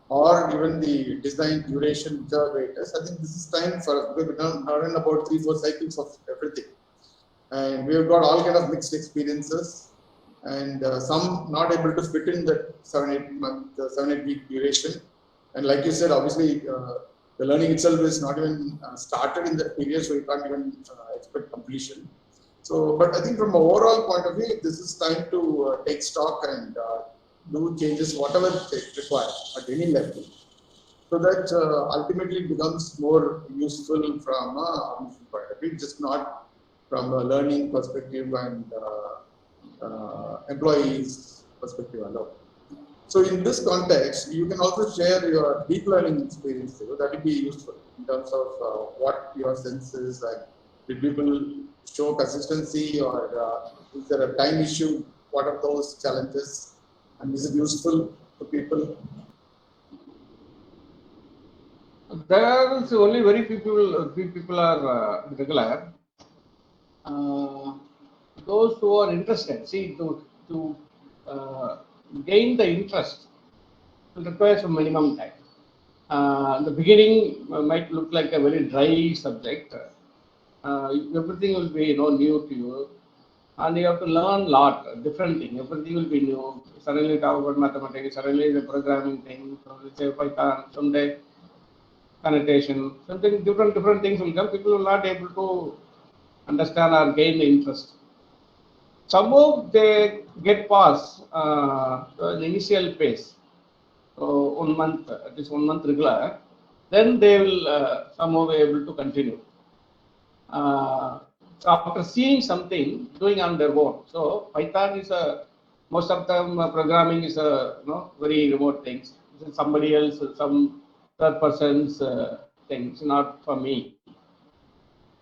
or even the design duration, which are greatest. I think this is time for us. We've done about 3-4 cycles of everything, and we've got all kind of mixed experiences, and some not able to fit in that 7-8 week duration. And like you said, obviously the learning itself is not even started in that period, so you can't even expect completion. So, but I think from an overall point of view, this is time to take stock and do changes, whatever it requires at any level, so that ultimately it becomes more useful from a point of view, just not from a learning perspective and employees perspective alone. So in this context, you can also share your deep learning experience too. That will be useful in terms of what your sense is, and did people show consistency, or is there a time issue? What are those challenges? And is it useful to people? There is only very few people are regular. Those who are interested, see, to gain the interest It requires a minimum time. The beginning might look like a very dry subject. Everything will be new to you, and you have to learn a lot, different thing. Everything will be new. Suddenly talk about mathematics, suddenly the programming thing, say Python, someday connotation, something different things will come. People will not able to understand or gain the interest. Somehow they get past the initial phase. So 1 month, at least 1 month regular, then they will somehow be able to continue. So after seeing something doing on their own. So Python is most of them programming is very remote things. Somebody else, some third person's things, not for me.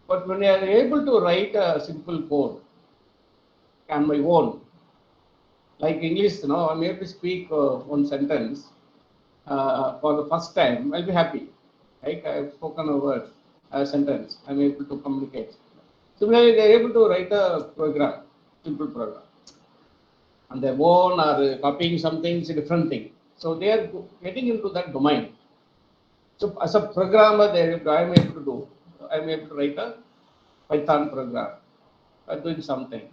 But when I are able to write a simple code on my own, like English, I'm able to speak one sentence for the first time, I'll be happy. Like I've spoken a word, a sentence, I'm able to communicate. Similarly, they're able to write a program, simple program. On their own or copying something is a different thing. So they are getting into that domain. So as a programmer, I'm able to do. I'm able to write a Python program by doing something.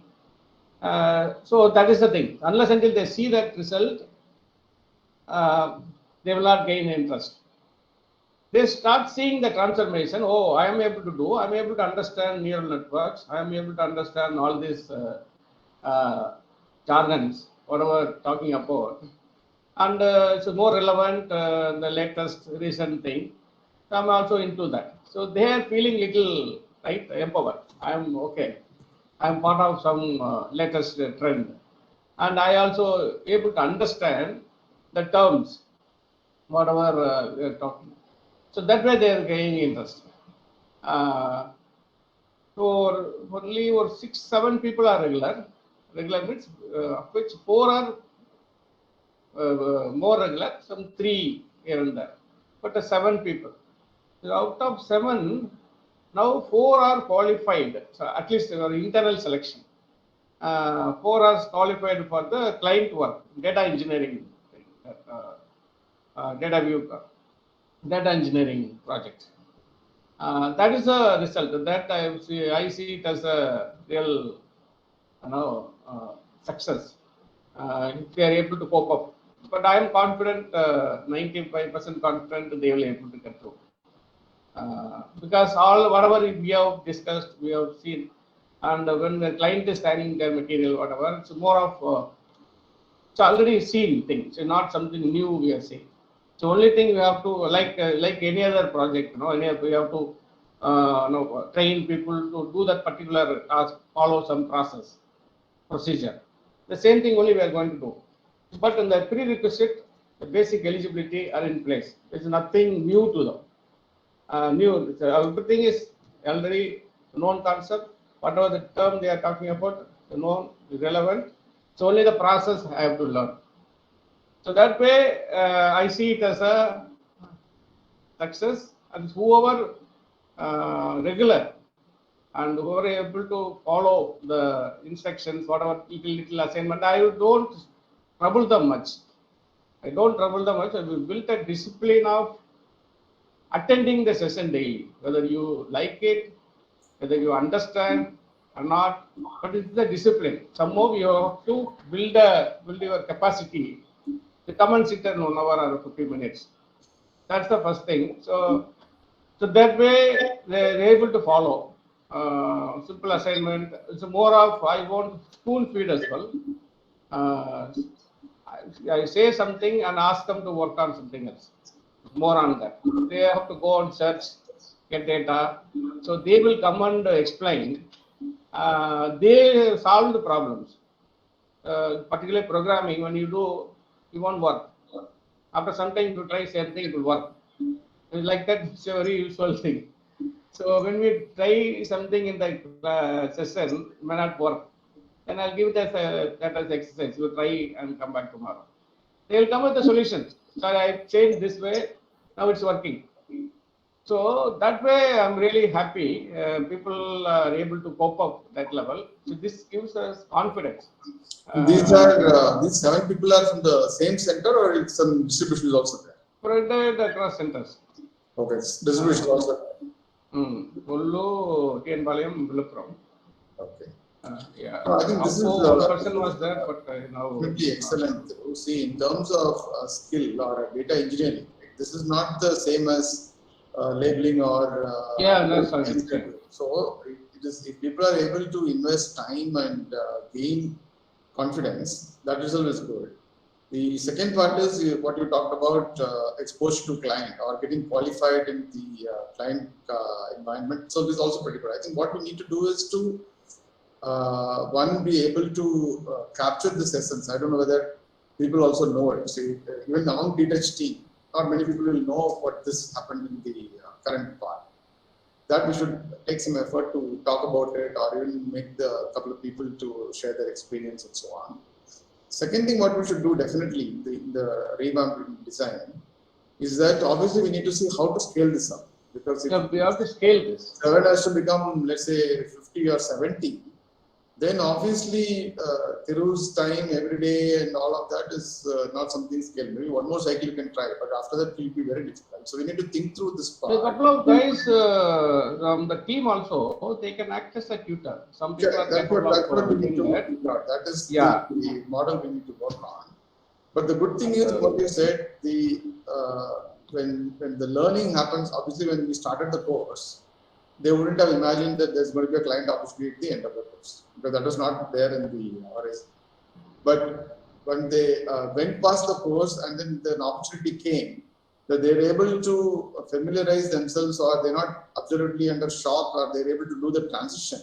So that is the thing. Unless until they see that result, they will not gain interest. They start seeing the transformation. Oh, I am able to do. I am able to understand neural networks. I am able to understand all these jargons, whatever talking about, and it's more relevant. The latest recent thing. So I'm also into that. So they are feeling little empowered. I am okay. I am part of some latest trend, and I also able to understand the terms, whatever we are talking. So that way they are gaining interest. So only or 6-7 people are regular. Regular means of which 4 are more regular, some 3 here and there. But 7 people. So out of 7, now 4 are qualified. So at least internal selection. 4 are qualified for the client work, data engineering, data engineering project. That is a result. That I see it as a real, success. If they are able to cope up, but I am confident, 95% confident they will be able to get through. Because all whatever we have discussed, we have seen, and when the client is scanning their material, whatever, it's more of it's already seen things, so not something new we are seeing. So only thing we have to like any other project, we have to train people to do that particular task, follow some procedure. The same thing only we are going to do. But in the prerequisite, the basic eligibility are in place. It's nothing new to them. New. Everything is already known concept. Whatever the term they are talking about, the known, relevant. So only the process I have to learn. So that way, I see it as a success, and whoever regular and whoever able to follow the instructions, whatever little assignment, I don't trouble them much. I don't trouble them much. I will build a discipline of attending the session daily, whether you like it, whether you understand or not, but it's the discipline. Somehow you have to build your capacity to come and sit in 1 hour or 50 minutes. That's the first thing. So that way they're able to follow. Simple assignment. It's more of I want spoon feed as well. I say something and ask them to work on something else. More on that. They have to go and search, get data. So they will come and explain. They solve the problems. Particularly programming, when you do, you won't work. After some time, you try same thing, it will work. Like that, it's a very usual thing. So when we try something in the session, it may not work. Then I'll give it that as exercise. You try and come back tomorrow. They will come with the solution. So I changed this way. Now it's working. So that way, I'm really happy. People are able to cope up that level. So this gives us confidence. These 7 people are from the same center, or it's some distribution is also there? Spread across centers. Okay, distribution is also there. Kollu, TN Viluppuram. Okay. Yeah. No, I think this is one person was there, but now definitely excellent. See, in terms of skill or data engineering, this is not the same as labeling or that's right. So it is, if people are able to invest time and gain confidence, that result is good. The second part is what you talked about, exposure to client or getting qualified in the client environment. So this is also pretty good. I think what we need to do is to one, be able to capture this essence. I don't know whether people also know it. See, even among Dtouch team, not many people will know what this happened in the current part. That we should take some effort to talk about it, or even make the couple of people to share their experience and so on. Second thing, what we should do definitely in the revamped design is that obviously we need to see how to scale this up, because if we have to scale this. 7 has to become, let's say, 50 or 70. Then obviously Thiru's time every day and all of that is not something scale. Maybe one more cycle you can try, but after that it will be very difficult. So we need to think through this part. A couple of guys from the team also, they can act as a tutor. Some people are capable of doing that. That is the model we need to work on. But the good thing is what you said, the when the learning happens, obviously when we started the course, they wouldn't have imagined that there's going to be a client opportunity at the end of the course, because that was not there in the horizon. But when they went past the course and then the opportunity came, that they're able to familiarize themselves, or they're not absolutely under shock, or they're able to do the transition,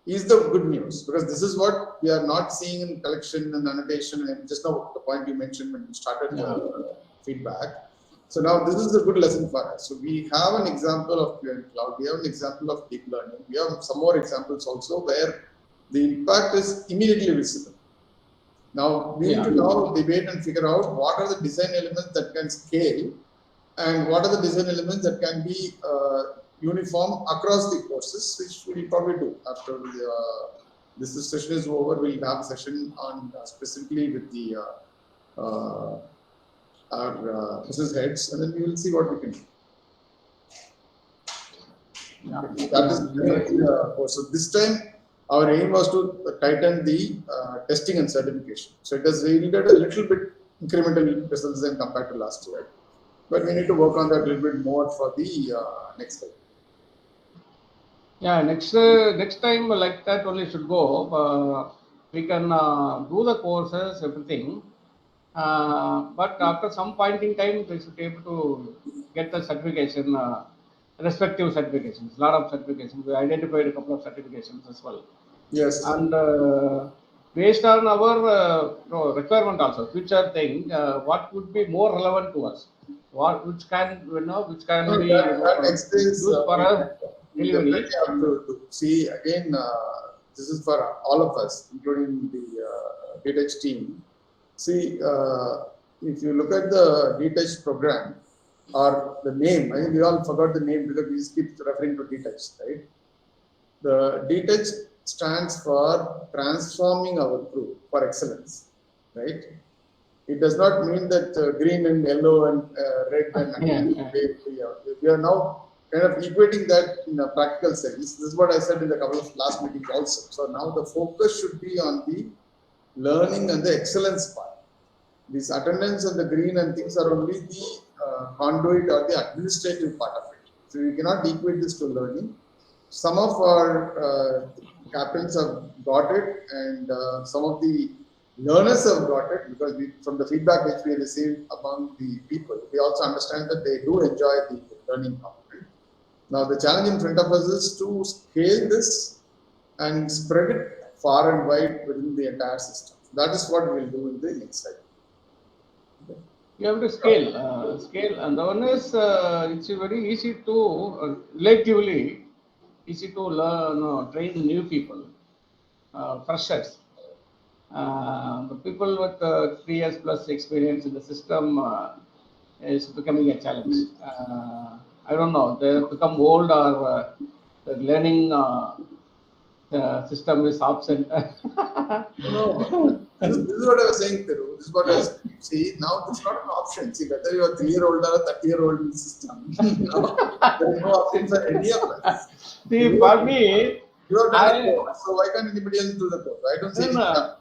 is the good news. Because this is what we are not seeing in collection and annotation, and just now the point you mentioned when you started the feedback. So now this is a good lesson for us. So we have an example of cloud, we have an example of deep learning, we have some more examples also where the impact is immediately visible. Now we need to now debate and figure out what are the design elements that can scale, and what are the design elements that can be uniform across the courses, which we'll probably do after this session is over. We'll have a session on specifically with the our business heads, and then we will see what we can do. That is so this time our aim was to tighten the testing and certification. So it has yielded a little bit incremental results than compared to last year, but we need to work on that a little bit more for the next time. Yeah, next time like that only should go. We can do the courses, everything. But after some point in time, we should be able to get the certification, respective certifications, a lot of certifications. We identified a couple of certifications as well. Yes. And based on our requirement also, future thing, what would be more relevant to us? Which can be used for us delivery. Have to see again. This is for all of us, including the Dtouch team. See, if you look at the Dtouch program or the name, I think we all forgot the name because we just keep referring to Dtouch, right? The Dtouch stands for transforming our group for excellence, right? It does not mean that green and yellow and red and we are now kind of equating that in a practical sense. This is what I said in a couple of last meetings also. So now the focus should be on the learning and the excellence part. This attendance and the green and things are only the conduit or the administrative part of it. So we cannot equate this to learning. Some of our captains have got it, and some of the learners have got it, because from the feedback which we received among the people, we also understand that they do enjoy the learning component. Now the challenge in front of us is to scale this and spread it far and wide within the entire system. That is what we will do in the next cycle. Okay. You have to scale, and the one is it's very easy to relatively easy to learn, train new people, freshers. The people with 3 years plus experience in the system is becoming a challenge. I don't know, they have become old or the learning system is absent. No, this is what I was saying, Thiru. This is what I was saying. See, now it's not an option. See, whether you are 3-year-old or a 30-year-old in the system, now there is no option for any of us. See, for me, You have done the course, so why can't anybody else do the course? I don't see any no,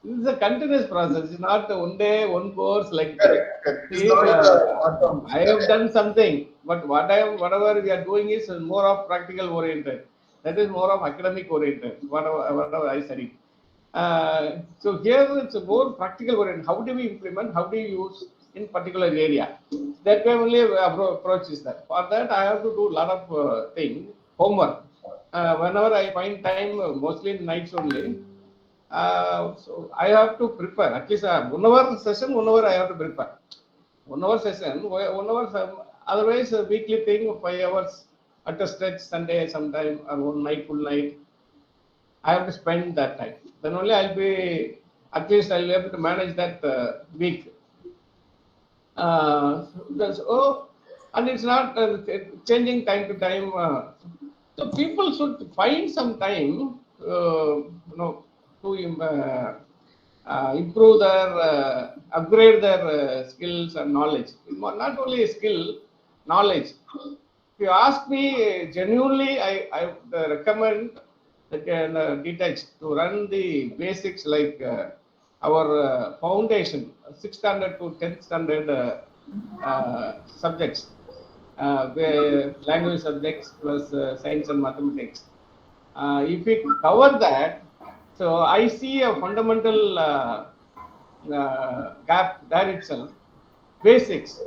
this is a continuous process. It's not one day, one course like that. Correct. It is See, not a short-term. I have done something, but whatever we are doing is more of practical oriented. That is more of academic oriented. Whatever I studied. So here it's more practical oriented. How do we implement? How do you use in particular area? That way only approach is that. For that I have to do a lot of things, homework. Whenever I find time, mostly nights only. So I have to prepare at least 1 hour session. 1 hour I have to prepare. 1 hour session. 1 hour. Otherwise, a weekly thing, 5 hours at a stretch. Sunday sometime or one night, full night. I have to spend that time. Then only I'll be at least I'll be able to manage that week. And it's not changing time to time. So people should find some time, to improve their, upgrade their skills and knowledge. Not only skill, knowledge. If you ask me genuinely, I recommend the Dtouch to run the basics like our foundation, 6th standard to 10th standard subjects, language subjects plus science and mathematics. If we cover that, so I see a fundamental gap there itself. Basics,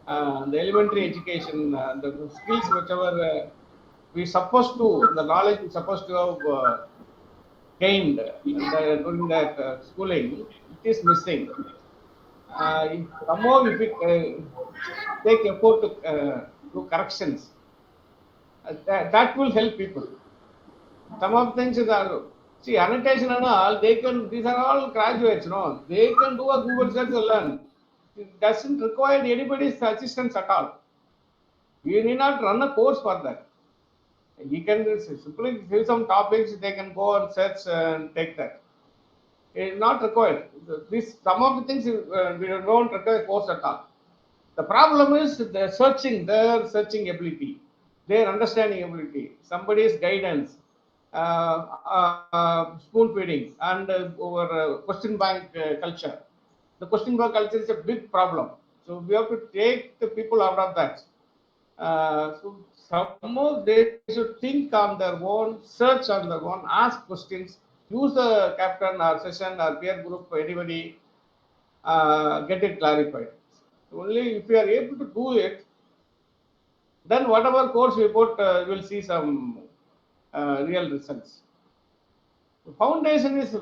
the elementary education, the skills whichever we supposed to, the knowledge we supposed to have gained during that schooling, it is missing. Somehow if we take effort to do corrections, that will help people. Some of things are, see, annotation and all, these are all graduates, they can do a Google search and learn. It doesn't require anybody's assistance at all. You need not run a course for that. You can simply give some topics, they can go and search and take that. It's not required. Some of the things we don't require course at all. The problem is their searching ability, their understanding ability, somebody's guidance, spoon feeding, and over question bank culture. The question bank culture is a big problem. So we have to take the people out of that. So somehow they should think on their own, search on their own, ask questions, use the captain or session or peer group, anybody, get it clarified. Only if we are able to do it, then whatever course we put, we'll see some real results. The foundation is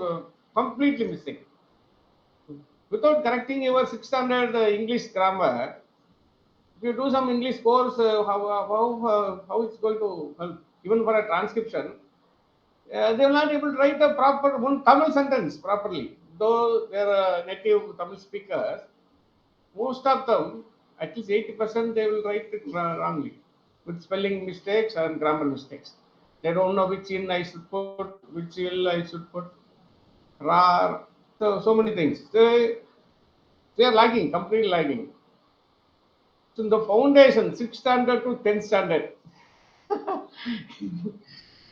completely missing. Without correcting your 6th standard English grammar, if you do some English course, how it's going to help? Even for a transcription, they will not able to write a proper one Tamil sentence properly. Though they are native Tamil speakers, most of them, at least 80%, they will write it wrongly with spelling mistakes and grammar mistakes. They don't know which in I should put, which ill I should put, rar. So many things. They are lagging, completely lagging. So in the foundation, 6th standard to 10th standard.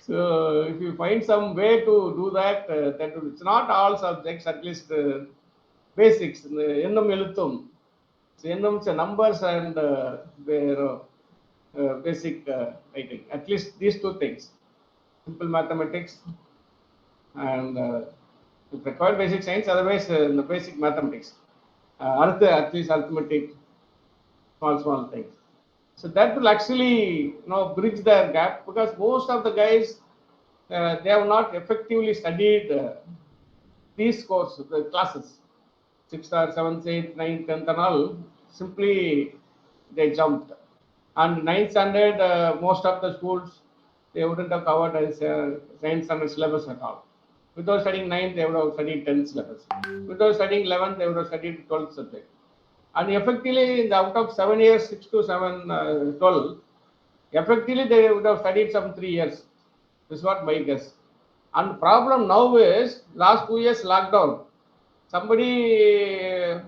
So if you find some way to do that, it's not all subjects, at least basics. Ennum eluthum. So ennum numbers and their basic writing. At least these two things. Simple mathematics and required basic science, otherwise the basic mathematics. At least arithmetic, small things. So that will actually bridge their gap, because most of the guys they have not effectively studied these courses, the classes, 6th or 7th, 8th, 9th, 10th and all. Simply they jumped. And 9th standard, most of the schools, they wouldn't have covered as science standard syllabus at all. Without studying 9th, they would have studied 10th syllabus. Without studying 11th, they would have studied 12th subject. And effectively, out of 7 years, 6 to 7, 12, Effectively, they would have studied some 3 years. This is what my guess. And problem now is last 2 years lockdown. Somebody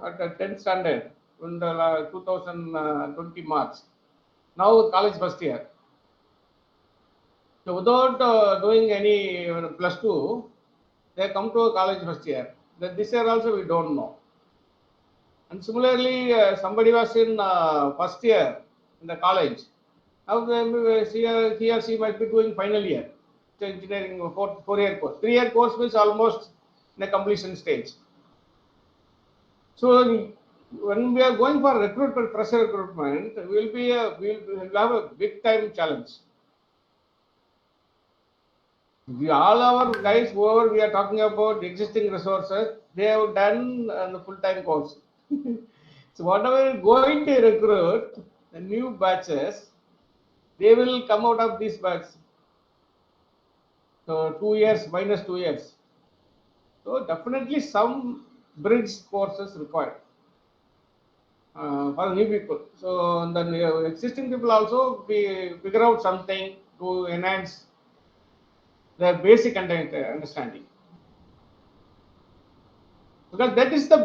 at the 10th standard in the 2020 March. Now college first year. So without doing any plus two, they come to a college first year. That this year also we don't know. And similarly, somebody was in first year in the college. Now he or she might be doing final year. Engineering 4 year course. 3 year course means almost in the completion stage. So when we are going for recruitment, pressure recruitment, we'll have a big time challenge. All our guys, whoever we are talking about, the existing resources, they have done the full-time course. So whatever is going to recruit, the new batches, they will come out of these batches. So 2 years minus 2 years. So definitely some bridge courses required for new people. So the existing people also figure out something to enhance their basic understanding. Because that is the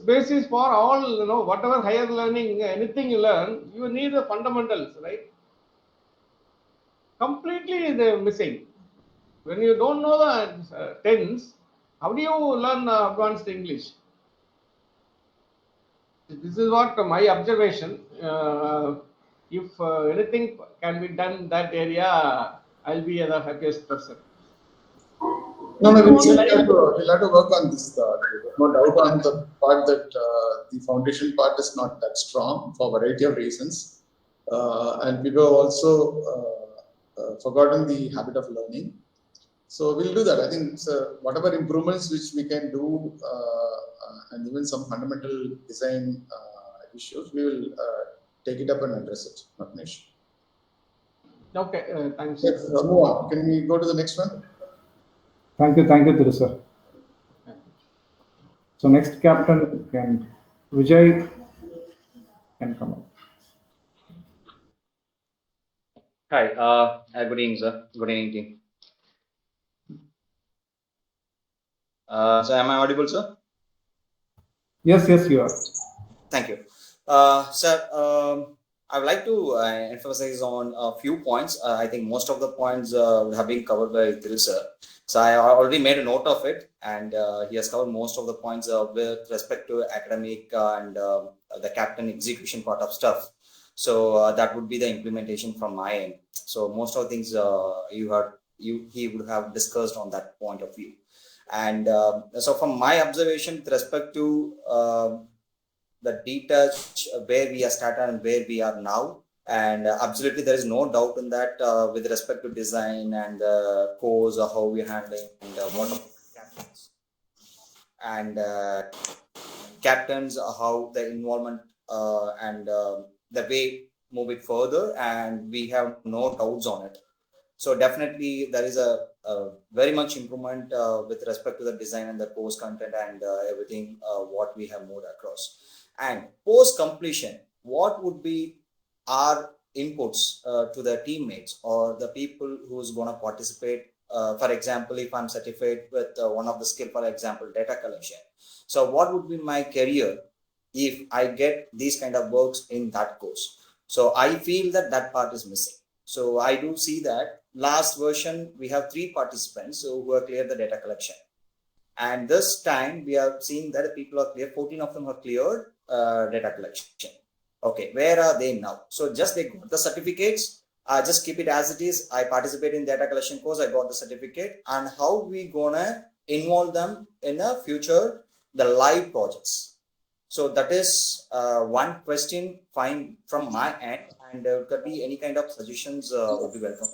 basis for all, whatever higher learning, anything you learn, you need the fundamentals, right? Completely they're missing. When you don't know the tense, how do you learn advanced English? This is what my observation. If anything can be done in that area, I'll be the happiest person. No, we'll have to work on this. No doubt on the part that the foundation part is not that strong for a variety of reasons. And we have also forgotten the habit of learning. So we'll do that. I think whatever improvements which we can do and even some fundamental design issues, we will take it up and address it, not an issue. Okay, thanks. Let's move on. Can we go to the next one? Thank you, Thiru sir. So next captain can Vijay can come up. Hi, good evening, sir. Good evening, team. So am I audible, sir? Yes, you are. Thank you. Sir, I would like to emphasize on a few points. I think most of the points have been covered by Thiru sir. So I already made a note of it, and he has covered most of the points with respect to academic and the captain execution part of stuff. So that would be the implementation from my end. So most of the things he would have discussed on that point of view. And so from my observation with respect to the Dtouch, where we are started and where we are now, and absolutely there is no doubt in that with respect to design and the course or how we are handling and what are captains and captains, how the involvement and the way move it further, and we have no doubts on it. So definitely there is a very much improvement with respect to the design and the course content and everything what we have moved across. And post completion, what would be our inputs to the teammates or the people who's going to participate? For example, if I'm certified with one of the skill, for example, data collection. So what would be my career if I get these kind of works in that course? So I feel that part is missing. So I do see that last version, we have 3 participants who have cleared the data collection. And this time we are seeing that the people are clear, 14 of them have cleared data collection. Okay, where are they now? So just they got the certificates. Just keep it as it is. I participate in data collection course. I got the certificate. And how we gonna involve them in a future, the live projects? So that is one question fine from my end, and could be any kind of suggestions would be welcome.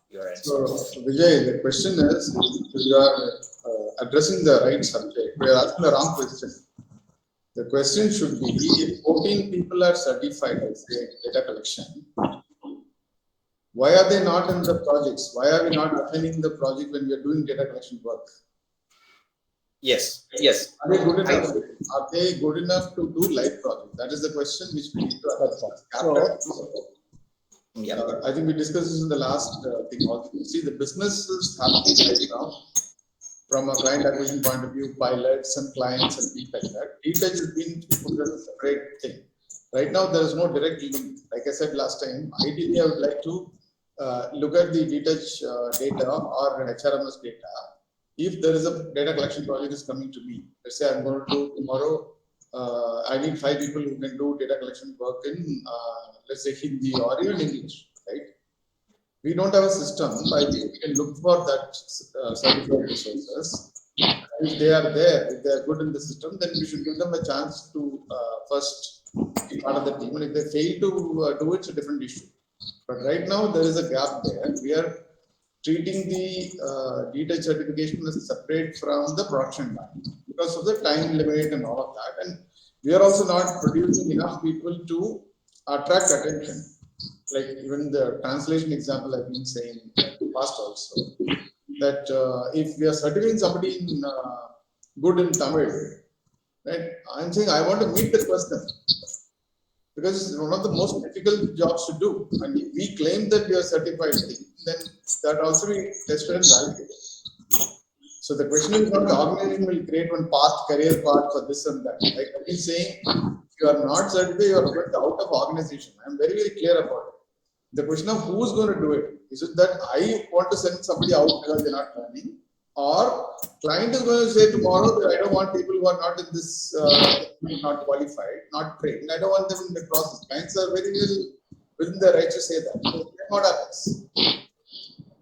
Your end. So Vijay, the question is, you are addressing the right subject. We are asking the wrong question. The question should be, if 14 people are certified as data collection, why are they not in the projects? Why are we not attending the project when we are doing data collection work? Yes. Are they good enough? Are they good enough to do live project? That is the question which we need to address. Yeah. I think we discussed this in the last thing also. See, the business is happening right now from a client acquisition point of view, pilots and clients and things like that. Dtouch is being put as a separate thing. Right now, there is no direct link. Like I said last time, ideally, I would like to look at the Dtouch data or HRMS data. If there is a data collection project is coming to me, let's say I'm going to do tomorrow, I need 5 people who can do data collection work in, let's say, Hindi or even English, right? We don't have a system by which we can look for that certified resources. If they are there, if they are good in the system, then we should give them a chance to first be part of the team. And if they fail to do it, it's a different issue. But right now, there is a gap there. We are treating the Dtouch certification as separate from the production line because of the time limit and all of that. And we are also not producing enough people to attract attention. Like even the translation example I've been saying in the past also, that if we are certifying somebody in good in Tamil, right? I'm saying I want to meet the person because it's one of the most difficult jobs to do. And if we claim that we are certified, then that also be tested and validated. So the question is not the organization will create one path, career path for this and that. Like I've been saying, if you are not certified, you are out of organization. I'm very, very clear about it. The question of who's going to do it. Is it that I want to send somebody out because they're not learning? Or client is going to say tomorrow that I don't want people who are not in this, not qualified, not trained. I don't want them in the process. Clients are very well within their right to say that. So what happens?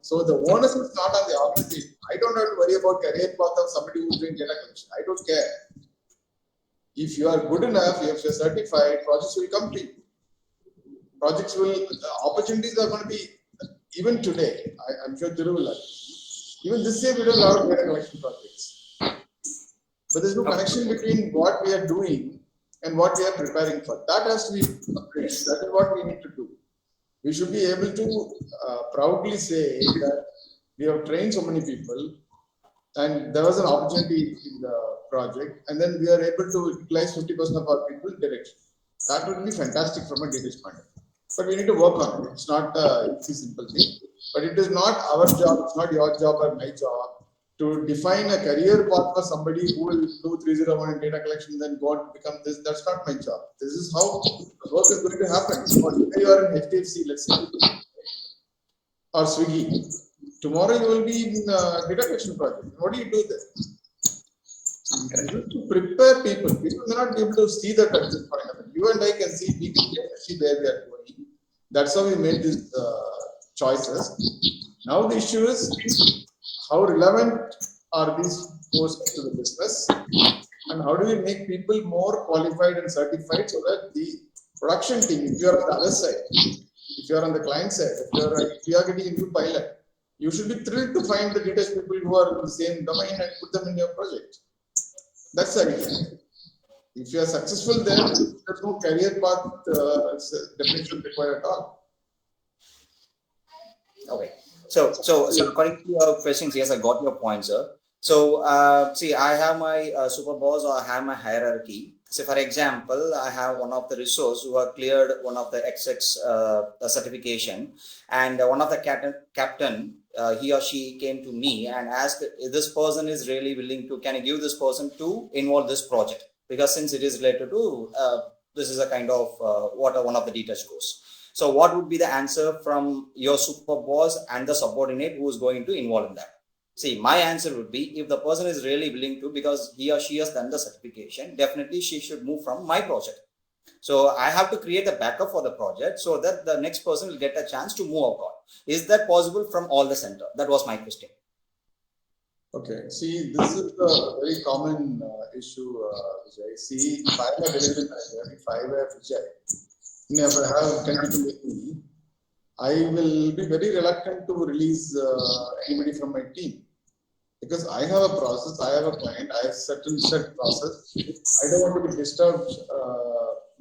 So the onus is not on the organization. I don't have to worry about career path of somebody who's doing data collection. I don't care. If you are good enough, if you're certified, projects will come to you. Projects will, opportunities are going to be, even today, I'm sure Thiru will agree. Even this year, we don't have data collection projects. But there's no connection between what we are doing and what we are preparing for. That has to be upgraded. That is what we need to do. We should be able to proudly say that we have trained so many people and there was an opportunity in the project, and then we are able to utilize 50% of our people directly. That would be fantastic from a data point of view. But we need to work on it. It's not a simple thing. But it is not our job, it's not your job or my job to define a career path for somebody who will do 301 in data collection, then go on to become this. That's not my job. This is how the work is going to happen. Or today you are in HDFC, let's say, or Swiggy. Tomorrow you will be in data collection project. What do you do there? You have to prepare people. People may not be able to see that at this point. You and I can see, we can see where we are going. That's how we made these choices. Now the issue is how relevant are these posts to the business, and how do we make people more qualified and certified so that the production team, if you are on the other side, if you are on the client side, if you are getting a new pilot, you should be thrilled to find the latest people who are in the same domain and put them in your project. That's the idea. If you are successful there, there's no career path definition required at all. Okay. So according to your questions, yes, I got your point, sir. So see, I have my super boss or I have my hierarchy. So for example, I have one of the resource who have cleared one of the XX certification, and one of the captain, he or she came to me and asked if this person is really willing to, can I give this person to involve this project? Because since it is related to, this is a kind of what one of the Dtouch goes. So what would be the answer from your super boss and the subordinate who is going to involve in that? See, my answer would be, if the person is really willing to, because he or she has done the certification, definitely she should move from my project. So I have to create a backup for the project so that the next person will get a chance to move abroad. Is that possible from all the center? That was my question. Okay. See, this is a very common issue, Vijay. See, if I am a delivery manager, if I were Vijay, if I have 10 people with me, I will be very reluctant to release anybody from my team. Because I have a process, I have a client, I have certain set process. I don't want to be disturbed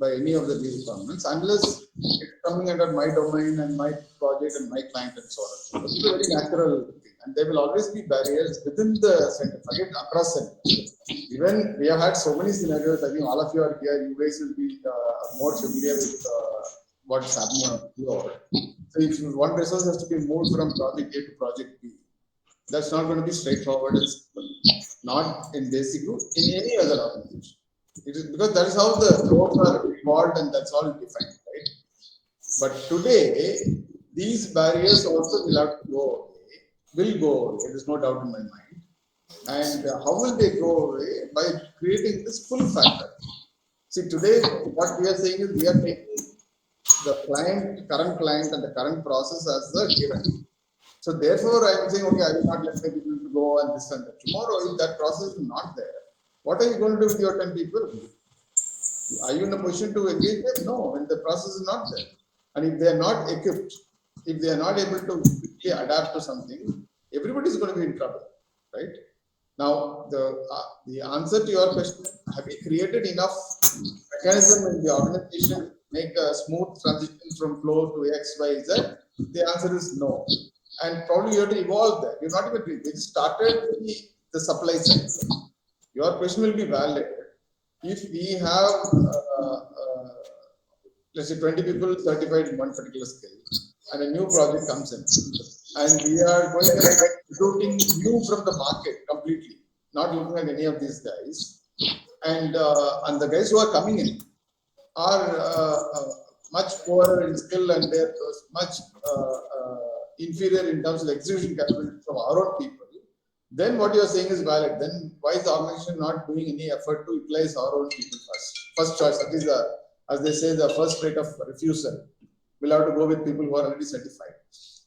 by any of the legal requirements unless it's coming under my domain and my project and my client and so on. It's a very natural thing. And there will always be barriers within the center, forget across centers. Even we have had so many scenarios. I think all of you are here, you guys will be more familiar with what's happening on the floor. So if one resource has to be moved from project A to project B, that's not going to be straightforward and simple. Not in basic group, in any other organization. It is because that is how the roles are evolved and that's all defined, right? But today, these barriers also will have to go away, will go away. There is no doubt in my mind. And how will they go away? By creating this pull factor. See, today, what we are saying is we are taking the current client and the current process as the given. So therefore, I am saying, okay, I will not let my people to go and this and that. Tomorrow, if that process is not there, what are you going to do with your 10 people? Are you in a position to engage them? No, when the process is not there. And if they are not equipped, if they are not able to quickly adapt to something, everybody is going to be in trouble, right? Now, the answer to your question, have we created enough mechanism in the organization to make a smooth transition from flow to X, Y, Z? The answer is no. And probably you have to evolve that. You're not even, they just started the supply side. Your question will be valid if we have, let's say, 20 people certified in one particular skill, and a new project comes in, and we are going to recruiting new from the market completely, not looking at any of these guys, and the guys who are coming in are much poorer in skill and they're much inferior in terms of execution capability from our own people. Then what you are saying is valid. Then why is the organization not doing any effort to utilize our own people first? First choice, that is as they say, the first rate of refusal. We'll have to go with people who are already certified.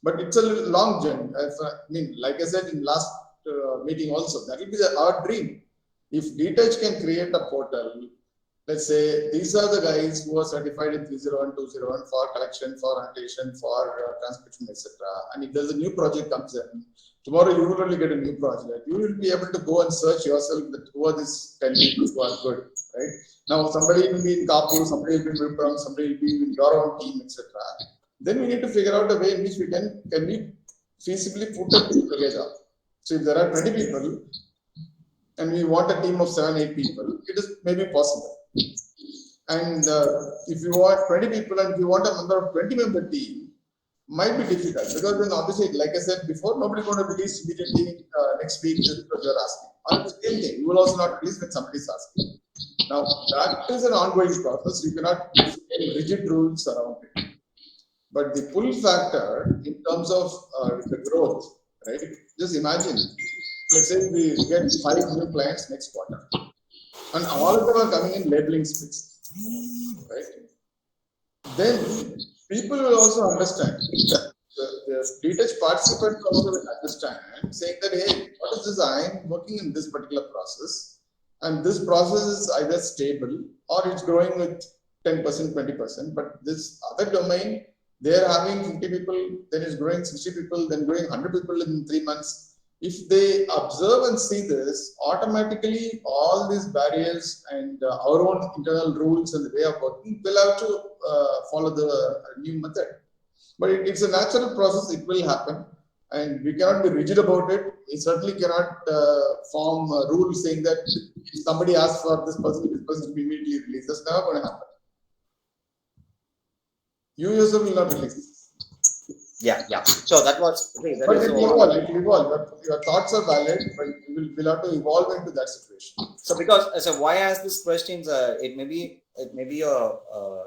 But it's a little long journey. I mean, like I said in last meeting also, that will be our dream. If Dtouch can create a portal, let's say these are the guys who are certified in 301, 201 for collection, for annotation, for transcription, etc. And if there's a new project comes in, tomorrow you will only get a new project. You will be able to go and search yourself that who are these 10 people who are good, right? Now somebody will be in Kapur, somebody will be in Vipram, somebody will be in your own team, etc. Then we need to figure out a way in which we can we feasibly put a team together. So if there are 20 people and we want a team of 7-8 people, it is maybe possible. And if you want 20 people and if you want a member of 20-member team, might be difficult because then obviously, like I said before, nobody's going to release immediately next week just because you're asking. Or the same thing, you will also not release when somebody's asking. Now, that is an ongoing process. You cannot put any rigid rules around it. But the pull factor in terms of the growth, right? Just imagine, let's say we get 5 new clients next quarter. And all of them are coming in labeling space, right? Then people will also understand that the Dtouch participants also will understand, saying that, hey, what is this? I am working in this particular process, and this process is either stable or it's growing with 10%, 20%. But this other domain, they are having 50 people, then it's growing 60 people, then growing 100 people in 3 months. If they observe and see this, automatically all these barriers and our own internal rules and the way of working will have to follow the new method. But it's a natural process, it will happen. And we cannot be rigid about it. We certainly cannot form a rule saying that if somebody asks for this person will be immediately released. That's never going to happen. You yourself will not release. Yeah. So that was. Okay, but it will evolve. Your thoughts are valid, but you will have to evolve into that situation. So because why I ask these questions? It may be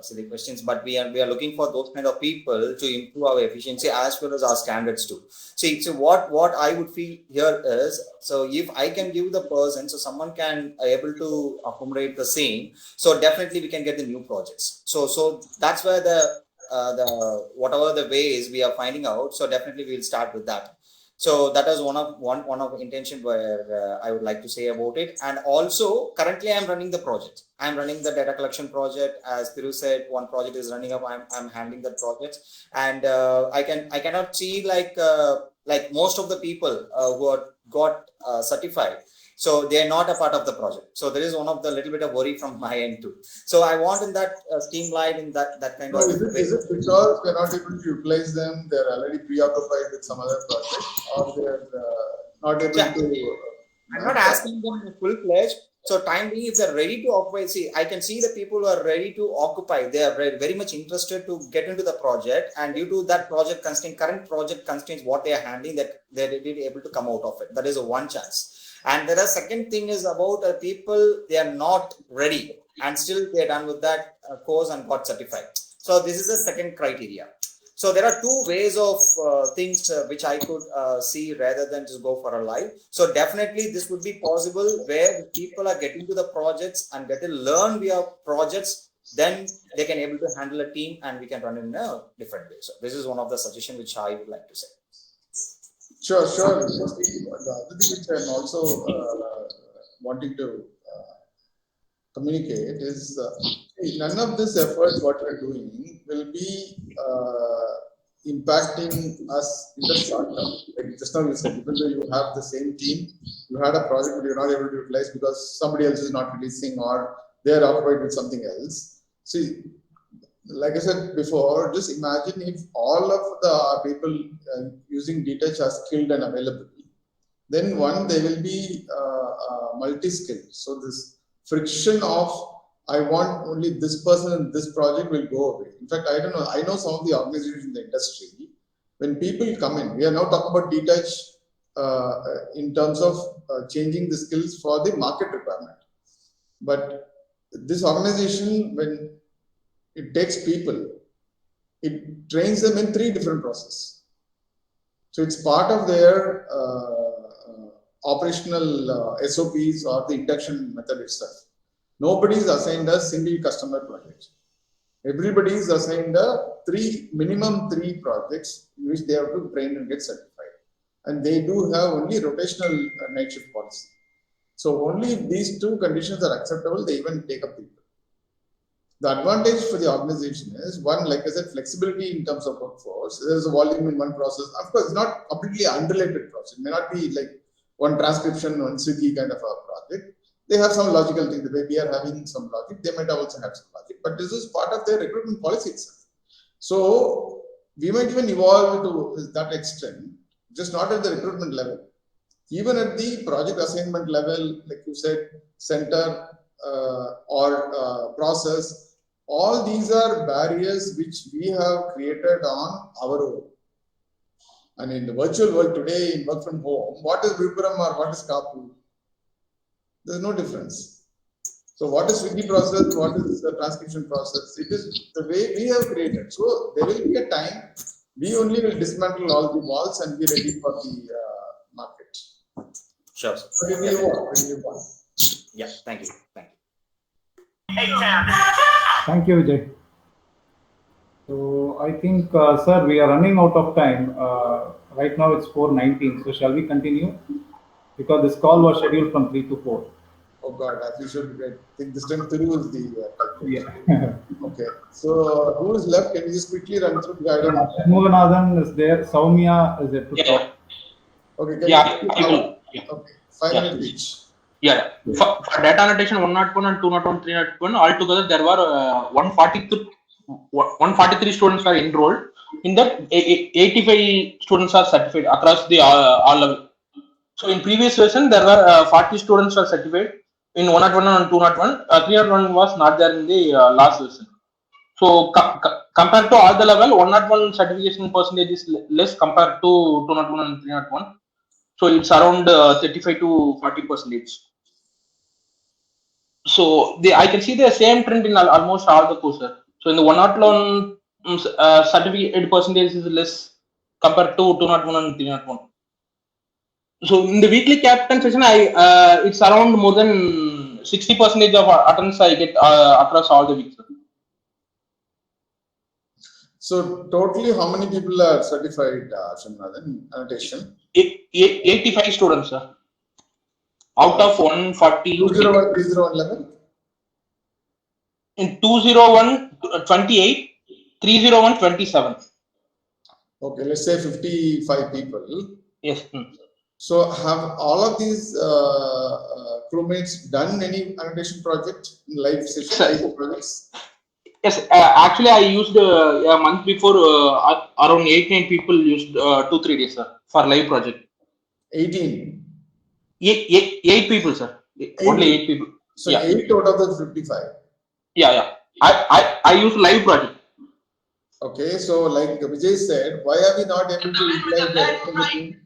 silly questions, but we are looking for those kind of people to improve our efficiency as well as our standards too. See, so what I would feel here is, so if I can give the person, so someone can able to accommodate the same, so definitely we can get the new projects. So that's where the whatever the ways we are finding out, so definitely we'll start with that. So that is one of intention where I would like to say about it. And also currently I'm running the project. I'm running the data collection project. As Thiru said, one project is running up. I'm handling that project, and I cannot see like most of the people who are got certified. So they are not a part of the project. So there is one of the little bit of worry from my end too. So I want in that streamline in that kind of. Is it because we're not able to utilize them? They're already preoccupied with some other project, or they're not able to. I'm not asking them full-fledged. So time being, if they're ready to occupy, see, I can see the people who are ready to occupy. They are very much interested to get into the project, and due to that project constraint, current project constraints, what they are handling, that they're able to come out of it. That is a one chance. And there are second thing is about people, they are not ready, and still they're done with that course and got certified. So this is the second criteria. So there are two ways of things which I could see rather than just go for a live. So definitely this would be possible where people are getting to the projects and get to learn via projects, then they can able to handle a team and we can run in a different way. So this is one of the suggestions which I would like to say. Sure. The other thing which I'm also wanting to communicate is none of this efforts what we're doing will be impacting us in the short term. Like just now you said, even though you have the same team, you had a project but you're not able to utilize because somebody else is not releasing or they're occupied with something else. See, like I said before, just imagine if all of the people using Dtouch are skilled and available, then one, they will be multi-skilled. So this friction of I want only this person in this project will go away. In fact, I don't know. I know some of the organizations in the industry. When people come in, we are now talking about Dtouch in terms of changing the skills for the market requirement. But this organization, when it takes people, it trains them in 3 different processes. So it's part of their operational SOPs or the induction method itself. Nobody is assigned a single customer project. Everybody is assigned a minimum 3 projects in which they have to train and get certified. And they do have only rotational night shift policy. So only if these 2 conditions are acceptable, they even take up people. The advantage for the organization is, one, like I said, flexibility in terms of workforce. There is a volume in one process. Of course, it's not completely unrelated process. It may not be like one transcription, one Swiggy kind of a project. They have some logical thing. The way we are having some logic, they might also have some logic. But this is part of their recruitment policy itself. So we might even evolve to that extent, just not at the recruitment level. Even at the project assignment level, like you said, center or process, all these are barriers which we have created on our own. And in the virtual world today, in work from home, what is Vipuram or what is Kapu? There's no difference. So what is Swiggy process? What is the transcription process? It is the way we have created. So there will be a time we only will dismantle all the walls and be ready for the market. Sure. But it will evolve. Yeah, thank you. Thank you, Vijay. So I think, sir, we are running out of time. Right now it's 4:19. So shall we continue? Because this call was scheduled from 3 to 4. Oh God, as we should I think this time Thiru is the Yeah. Okay. So who is left? Can you just quickly run through? I don't know. Shanmuganathan is there. Soumya is there to talk. Okay. Can Yeah. Okay. 5 minutes each. Yeah. For data annotation 101 and 201, 301, altogether there were 143 students are enrolled. In that, 85 students are certified across the all level. So in previous version, there were 40 students are certified in 101 and 201. 301 was not there in the last version. So compared to all the level, 101 certification percentage is less compared to 201 and 301. So it's around 35 to 40%. So I can see the same trend in almost all the courses. So in the 101 certificate percentage is less compared to 201 and 301. So in the weekly captain session, it's around more than 60% of attendance I get across all the weeks. So totally, how many people are certified, Shanmuganathan, annotation? 85 students, sir. Out of 140. 201, 301 level? In 201, 28, 301, 27. Okay, let's say 55 people. Yes. So have all of these crewmates done any annotation project, live session projects? Yes, actually I used a month before around 8-9 people used 2-3 days, sir, for live project. 18? 8 people, sir. Only 8 people. So 8 out of the 55. Yeah. I use live project. Okay, so like Vijay said, why are we not able to utilize the rest of the team?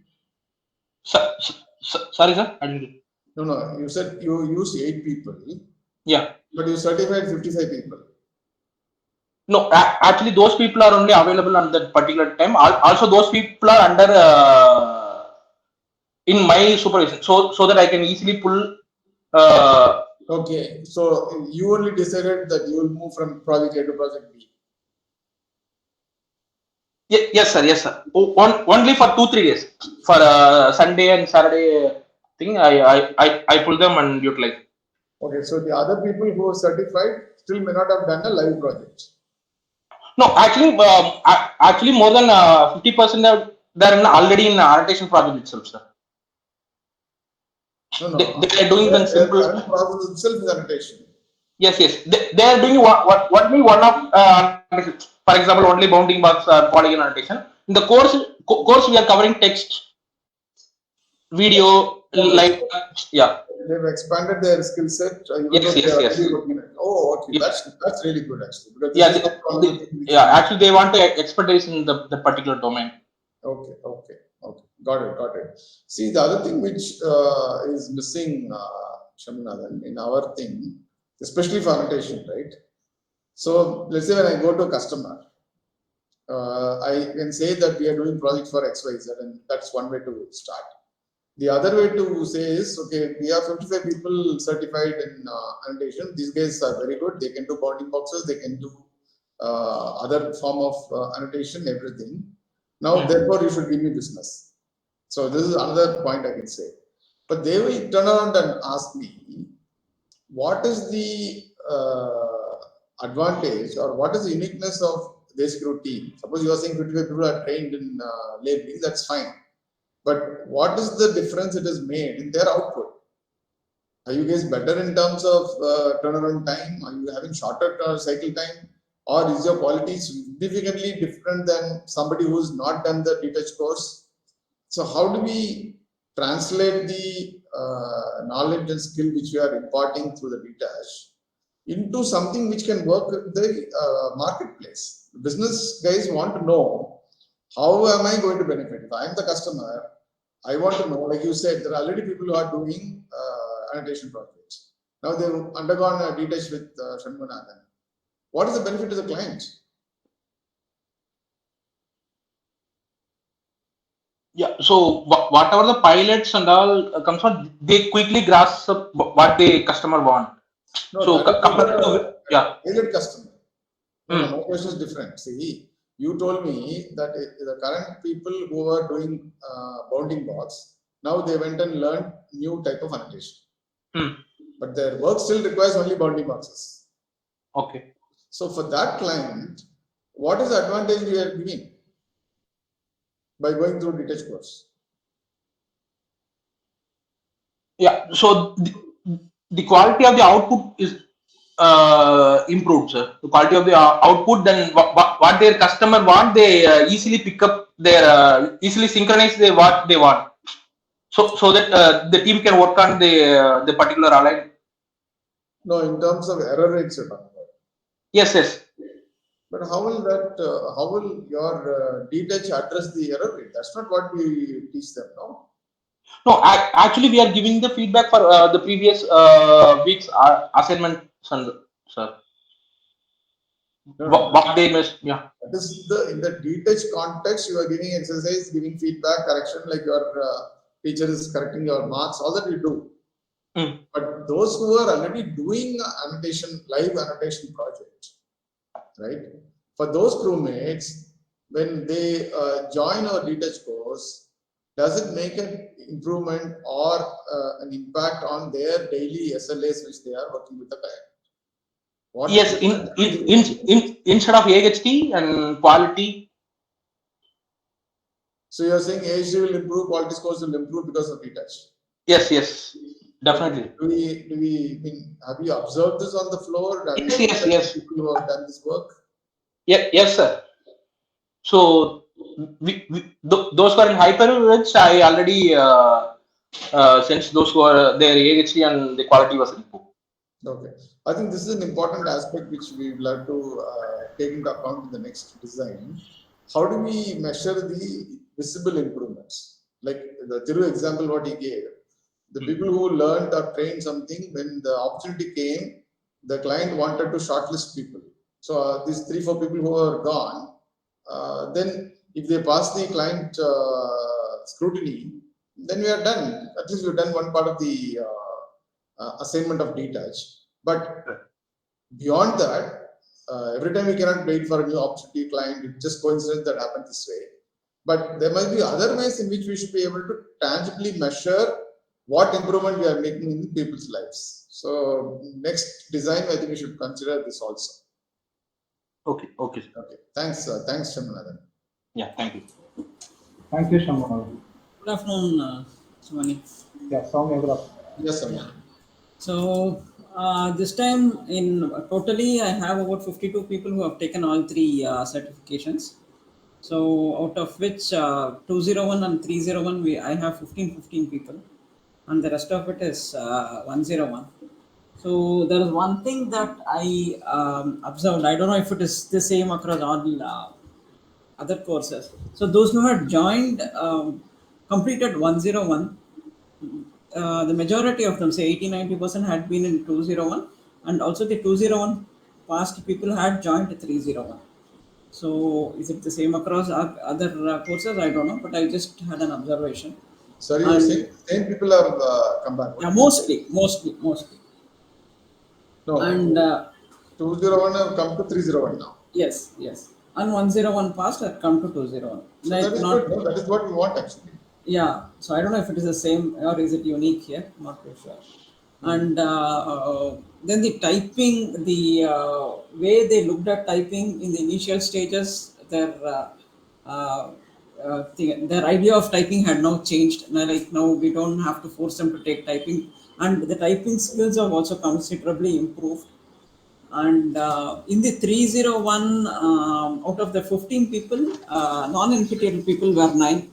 Sorry, sir. I didn't. No. You said you used 8 people. Yeah. But you certified 55 people. No, actually, those people are only available on that particular time. Also, those people are under in my supervision, so that I can easily pull. Okay, so you only decided that you will move from project A to project B. Yes, sir. Only for 2-3 days. For Sunday and Saturday thing, I pull them and utilize. Okay, so the other people who are certified still may not have done a live project. No, actually, more than 50% they're already in annotation project itself, sir. No. They are doing the simple. Current process itself is annotation. Yes. They are doing only one of annotation. For example, only bounding box or polygon annotation. In the course we are covering text, video, live. Yeah. They've expanded their skill set. Yes. Working on it. Oh, okay. Yes. That's really good actually. Because actually they want to expertise in the particular domain. Okay. Got it. See, the other thing which is missing, Shamunathan, in our thing, especially for annotation, right? So let's say when I go to a customer, I can say that we are doing project for XYZ, and that's one way to start. The other way to say is, okay, we have 55 people certified in annotation. These guys are very good. They can do bounding boxes. They can do other form of annotation, everything. Now, therefore, you should give me business. So this is another point I can say. But they will turn around and ask me, what is the advantage or what is the uniqueness of this group team? Suppose you are saying 55 people are trained in labeling, that's fine. But what is the difference it has made in their output? Are you guys better in terms of turnaround time? Are you having shorter cycle time? Or is your quality significantly different than somebody who's not done the Dtouch course? So how do we translate the knowledge and skill which we are imparting through the Dtouch into something which can work in the marketplace? Business guys want to know, how am I going to benefit? If I am the customer, I want to know, like you said, there are already people who are doing annotation projects. Now they've undergone a Dtouch with Shanmunathan. What is the benefit to the client? Yeah, so whatever the pilots and all comes on, they quickly grasp what the customer want. No, so compared to pilot customer. No, my question is different. See, you told me that the current people who are doing bounding box, now they went and learned new type of annotation. But their work still requires only bounding boxes. Okay. So for that client, what is the advantage we are giving by going through Dtouch course? Yeah, so the quality of the output is improved, sir. The quality of the output, then what their customer want, they easily pick up their easily synchronize what they want, so that the team can work on the particular align. No, in terms of error rates you're talking about. Yes. But how will that? How will your Dtouch address the error rate? That's not what we teach them, no. No, actually, we are giving the feedback for the previous week's assignment, sir. What they missed, yeah. That is in the Dtouch context, you are giving exercise, giving feedback, correction, like your teacher is correcting your marks, all that you do. But those who are already doing annotation, live annotation project, right? For those crewmates, when they join our Dtouch course, does it make an improvement or an impact on their daily SLAs which they are working with the client? Yes, instead of AHT and quality. So you are saying AHT will improve, quality scores will improve because of Dtouch? Yes, definitely. Do we have you observed this on the floor? Yes. People who have done this work? Yes, sir. So those who are in hyper, I already since those who are their AHT and the quality was improved. Okay. I think this is an important aspect which we will have to take into account in the next design. How do we measure the visible improvements? Like the Thiru example what he gave, the people who learned or trained something, when the opportunity came, the client wanted to shortlist people. So these 3-4 people who are gone, then if they pass the client scrutiny, then we are done. At least we've done one part of the assignment of Dtouch. But beyond that, every time we cannot wait for a new opportunity client, it's just coincidence that happened this way. But there might be other ways in which we should be able to tangibly measure what improvement we are making in people's lives. So next design, I think we should consider this also. Okay. Okay. Thanks, Shamanathan. Yeah, thank you. Thank you, Shamanathan. Good afternoon, Sumani. Yeah, Soumya, good afternoon. Yes, Soumya. So this time in totally I have about 52 people who have taken all 3 certifications. So out of which 201 and 301 I have 15 people, and the rest of it is 101. So there is one thing that I observed. I don't know if it is the same across all other courses. So those who had joined completed 101. The majority of them, say 80-90%, had been in 201, and also the 201 past people had joined 301. So is it the same across other courses? I don't know, but I just had an observation. Sorry, you saying same people have come back? Yeah, mostly. No, and 201 have come to 301 now. Yes, and 101 past have come to 201. So that is good. No, that is what we want actually. Yeah, so I don't know if it is the same or is it unique here. Not too sure. And then the typing, the way they looked at typing in the initial stages, their idea of typing had now changed. Now we don't have to force them to take typing, and the typing skills have also considerably improved. And in the 301, out of the 15 people, non-NPTEL people were 9.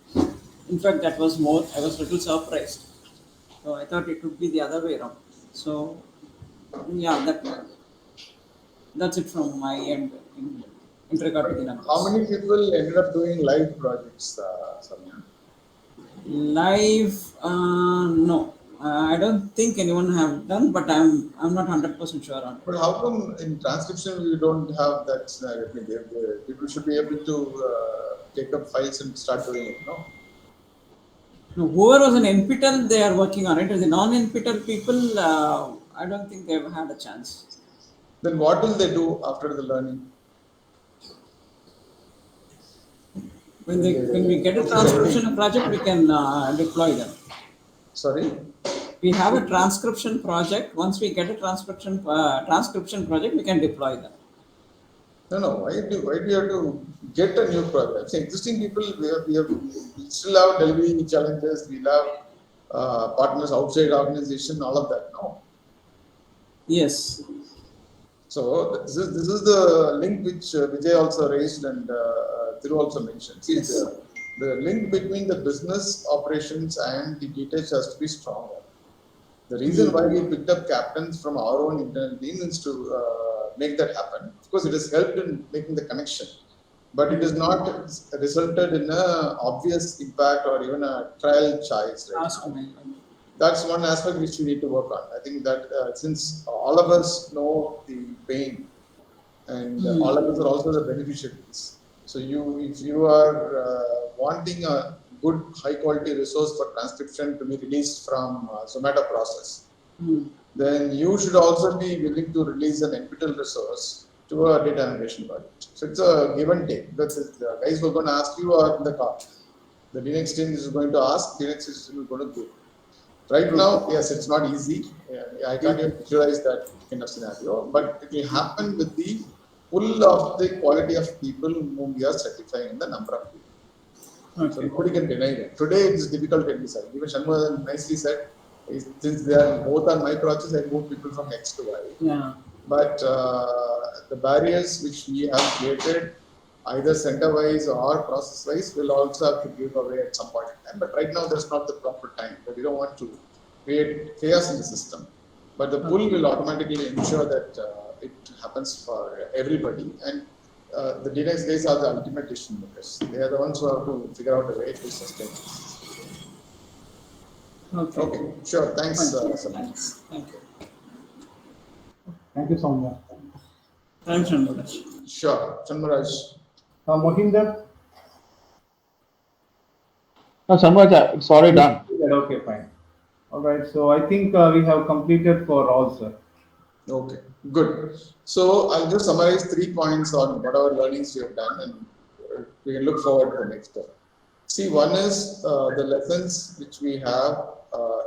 In fact, that was more. I was a little surprised. So I thought it would be the other way around. So yeah, that's it from my end in regard to the numbers. How many people ended up doing live projects, Samya? Live, no. I don't think anyone have done, but I'm not 100% sure on it. But how come in transcription we don't have that scenario? People should be able to take up files and start doing it, no? No, whoever was an NPTEL, they are working on it. The non-NPTEL people, I don't think they've had a chance. Then what will they do after the learning? When we get a transcription project, we can deploy them. Sorry? We have a transcription project. Once we get a transcription project, we can deploy them. No. Why do you have to get a new project? See, existing people, we still have delivery challenges. We have partners outside organization, all of that. No. Yes. So this is the link which Vijay also raised and Thiru also mentioned. See, Yes. The link between the business operations and the Dtouch has to be stronger. The reason why we picked up captains from our own internal team is to make that happen. Of course, it has helped in making the connection, but it has not resulted in an obvious impact or even a trial choice. Right? That's one aspect which we need to work on. I think that since all of us know the pain and all of us are also the beneficiaries. So if you are wanting a good high quality resource for transcription to be released from Zomato process, then you should also be willing to release an NPTEL resource to a data annotation project. So it's a give and take. Because the guys who are going to ask you are in the car. The Linux team is going to ask, Linux is going to give. Right now, yes, it's not easy. I can't even visualize that kind of scenario, but it will happen with the pull of the quality of people whom we are certifying in the number of people. Okay. So nobody can deny that. Today it's difficult to decide. Even Shanmugam nicely said, since they are both on my process, I move people from X to Y. Yeah. But the barriers which we have created, either center-wise or process-wise, will also have to give away at some point in time. But right now, there's not the proper time. But we don't want to create chaos in the system. but the pull will automatically ensure that it happens for everybody. And the Dtouch guys are the ultimate decision makers. They are the ones who have to figure out a way to sustain this. Okay, sure. Thanks, Thanks. Thank you. Thank you so much. Thanks, Shanmuraj. Sure, Chanmaraj. Mohinder? No, Shanmuraj, it's already done. Okay, fine. All right, so I think we have completed for all, sir. Okay, good. So I'll just summarize 3 points on whatever learnings we have done, and we can look forward to the next step. See, one is the lessons which we have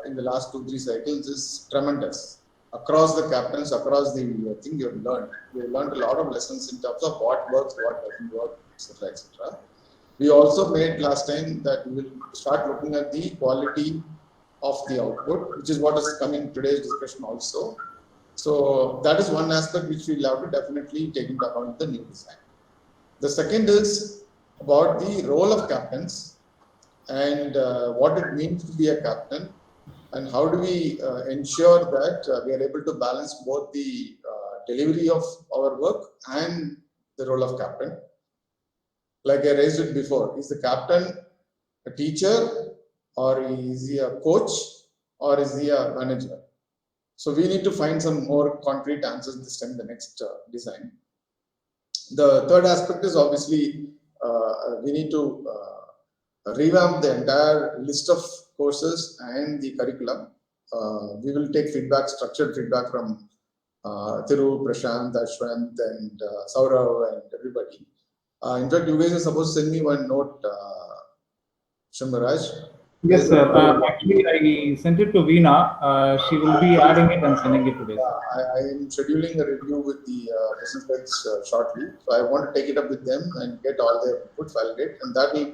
in the last 2-3 cycles is tremendous. Across the captains, across the thing you have learned. We have learned a lot of lessons in terms of what works, what doesn't work, etc., etc. We also made last time that we will start looking at the quality of the output, which is what is coming in today's discussion also. So that is one aspect which we will have to definitely take into account the new design. The second is about the role of captains and what it means to be a captain, and how do we ensure that we are able to balance both the delivery of our work and the role of captain. Like I raised it before, is the captain a teacher, or is he a coach, or is he a manager? So we need to find some more concrete answers this time in the next design. The third aspect is obviously we need to revamp the entire list of courses and the curriculum. We will take feedback, structured feedback from Thiru, Prashant, Ashwant, and Saurav, and everybody. In fact, you guys are supposed to send me one note, Shanmuraj. Yes, sir. Actually, I sent it to Veena. She will be adding it and sending it today. I am scheduling a review with the business heads shortly. So I want to take it up with them and get all their input, validate, and that will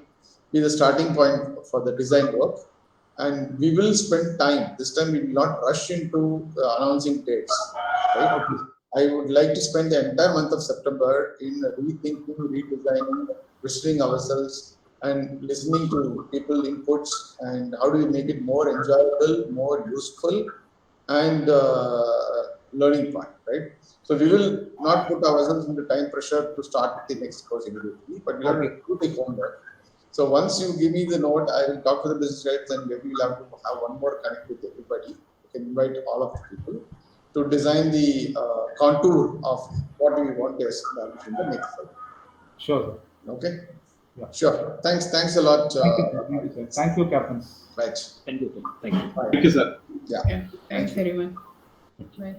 be the starting point for the design work. And we will spend time. This time we will not rush into announcing dates. Right? I would like to spend the entire month of September in rethinking, redesigning, questioning ourselves, and listening to people inputs, and how do we make it more enjoyable, more useful, and learning point, right? So we will not put ourselves into time pressure to start the next course immediately, but we have to do the homework. So once you give me the note, I will talk to the business heads, and maybe we'll have to have one more connect with everybody. We can invite all of the people to design the contour of what we want to establish in the next cycle. Sure. Okay. Yeah. Sure. Thanks a lot. Thank you, sir. Thank you, captains. Right. Thank you. Thank you. Bye. Thank you, sir. Yeah. Thanks very much. Bye.